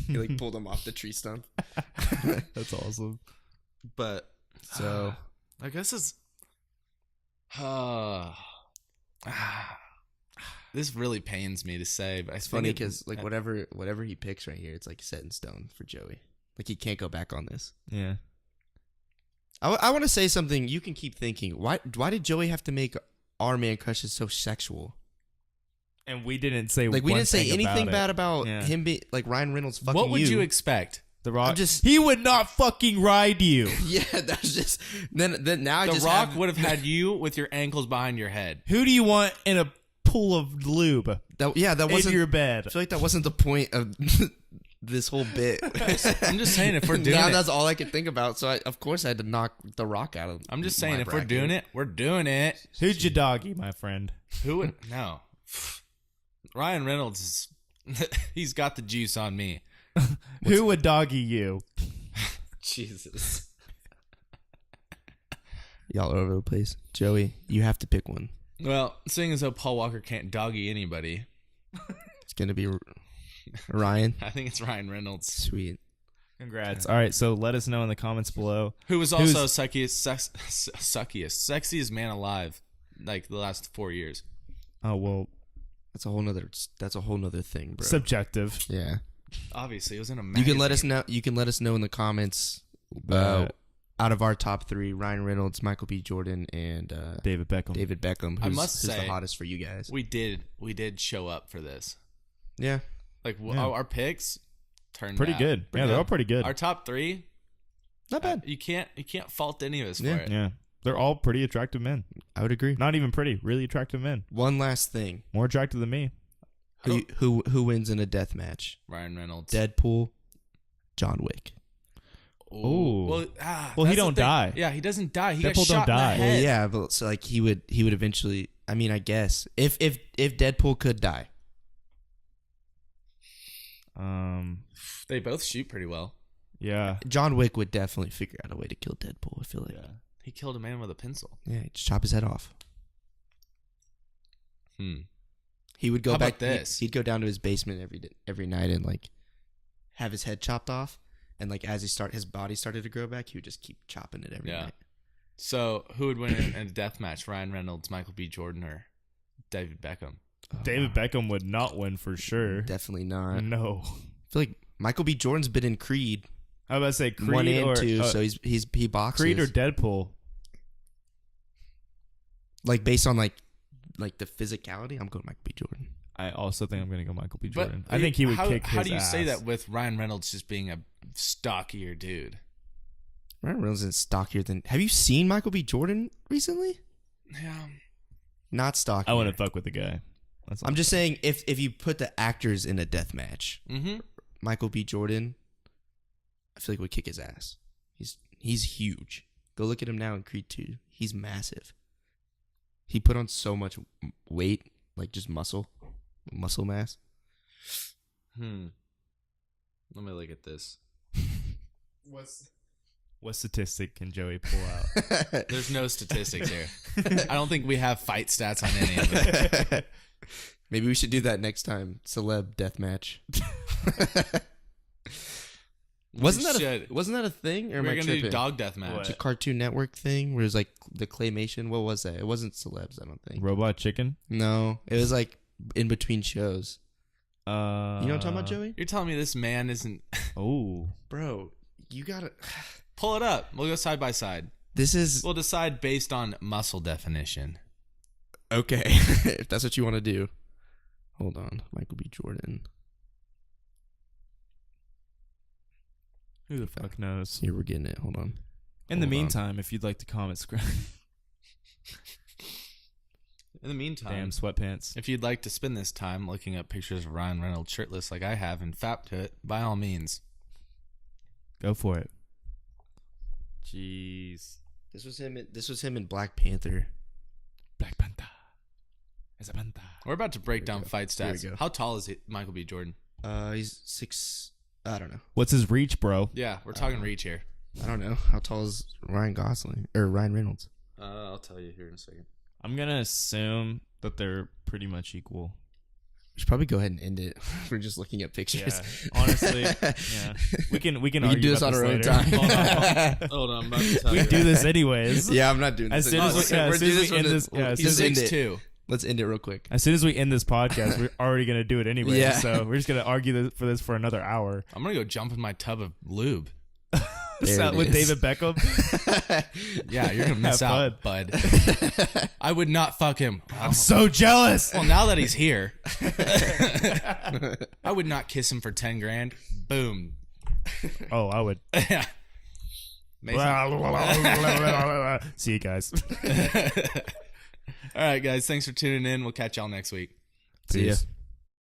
He like pulled him off the tree stump. That's awesome. But So I guess it's. This really pains me to say, but it's funny because like whatever he picks right here, it's like set in stone for Joey. Like he can't go back on this. Yeah. I want to say something. You can keep thinking. Why did Joey have to make our Man Crush is so sexual. And we didn't say Like, we one didn't say thing anything about bad it. about Yeah. him being like Ryan Reynolds fucking What would you expect? The Rock. I'm just- He would not fucking ride you. Yeah, that's just then now I The just Rock have, would have had you with your ankles behind your head. Who do you want in a pool of lube that in wasn't your bed? I feel like that wasn't the point of this whole bit. I'm just saying, if we're doing now it, that's all I could think about. So of course I had to knock The Rock out of. I'm just saying, my if we're bracket. doing it, we're doing it. Who's your doggy, my friend? Who would no? Ryan Reynolds is he's got the juice on me. Who would doggy you? Jesus. Y'all are over the place. Joey, you have to pick one. Well, seeing as though Paul Walker can't doggy anybody, It's gonna be Ryan. I think it's Ryan Reynolds, Sweet. Congrats. All right, so let us know in the comments below. who was also sexiest man alive, like the last 4 years. Oh well, That's a whole nother thing, bro. subjective. Yeah. Obviously, it was in a You magazine. can let us know. You can let us know in the comments. Out of our top 3, Ryan Reynolds, Michael B. Jordan, and David Beckham. David Beckham. I Who's, must who's say, the hottest for you guys? We did show up for this. Yeah. Like Yeah. our picks turned Pretty out good. pretty Yeah, they're all pretty good. Our top 3, Not bad. you can't fault any of us Yeah. for it. Yeah, they're all pretty attractive men. I would agree. Not even pretty, really attractive men. One last thing. More attractive than me. Who wins in a death match? Ryan Reynolds. Deadpool, John Wick. Ooh. Well, Well, that's he the don't thing. die. Yeah, he doesn't die. He Deadpool got shot don't die. in the Well, head. yeah, but so like he would eventually. I mean, I guess if Deadpool could die, They both shoot pretty well. Yeah. John Wick would definitely figure out a way to kill Deadpool. I feel like. Yeah. He killed a man with a pencil. Yeah, just chop his head off. He would go How back. about this? He'd go down to his basement every night and like have his head chopped off, and like as his body started to grow back, he would just keep chopping it every night. So who would win in a death match? Ryan Reynolds, Michael B. Jordan, or David Beckham? David Beckham would not win for sure. Definitely not. No. I feel like Michael B. Jordan's been in Creed I was about to say Creed 1 and or 2, so he boxes. Creed or Deadpool. like based on like the physicality, I'm going Michael B. Jordan. I also think I'm going to go Michael B. But Jordan. I think he would kick his How do you ass. say that with Ryan Reynolds just being a stockier dude? Ryan Reynolds is stockier than. Have you seen Michael B. Jordan recently? Yeah. Not stockier. I wouldn't fuck with the guy. That's I'm just saying if you put the actors in a death match, Mm-hmm. Michael B. Jordan, I feel like would kick his ass. He's huge. Go look at him now in Creed 2. He's massive. He put on so much weight, like just muscle mass. Let me look at this. what statistic can Joey pull out? There's no statistics here. I don't think we have fight stats on any of it. Maybe we should do that next time. Celeb death match. Wasn't that a thing? Or am We're I gonna tripping? do dog death match. It's a Cartoon Network thing where it was like the claymation. What was that? It wasn't celebs, I don't think. Robot Chicken? No, it was like in between shows. You know what I'm talking about, Joey? You're telling me this man isn't? Oh. Bro, you gotta. Pull it up. We'll go side by side. This is We'll decide based on muscle definition. okay. If that's what you want to do. Hold on, Michael B. Jordan. Who the fuck knows? Here, we're getting it. Hold on. In the Hold on. meantime, if you'd like to comment, In the meantime, damn sweatpants. if you'd like to spend this time looking up pictures of Ryan Reynolds shirtless like I have and fap to it, by all means. Go for it. Jeez. This was him in Black Panther. Black Panther. It's a panther. We're about to break Here we down go. fight Here we stats. go. How tall is Michael B. Jordan? He's 6. I don't know. What's his reach, bro? Yeah, we're talking reach here. I don't know. How tall is Ryan Gosling or Ryan Reynolds? I'll tell you here in a second. I'm gonna assume that they're pretty much equal. We should probably go ahead and end it. We're just looking at pictures. Yeah, honestly, yeah. We can We can argue do this about on our own later. time. Hold on. Hold on, I'm about to tell We you. do this anyways. Yeah, I'm not doing As this. soon as anymore. we- yeah, as soon as we end this- yeah, as soon Just as- end it. 6'2". Let's end it real quick. As soon as we end this podcast, we're already gonna do it anyway. Yeah. So we're just gonna argue for this for another hour. I'm gonna go jump in my tub of lube. Out with David Beckham. Yeah, you're gonna miss Have out, bud. I would not fuck him. I'm so jealous. Well, now that he's here, I would not kiss him for 10 grand. Boom. Oh, I would. Yeah. See you guys. All right, guys. Thanks for tuning in. We'll catch y'all next week. See ya. Peace.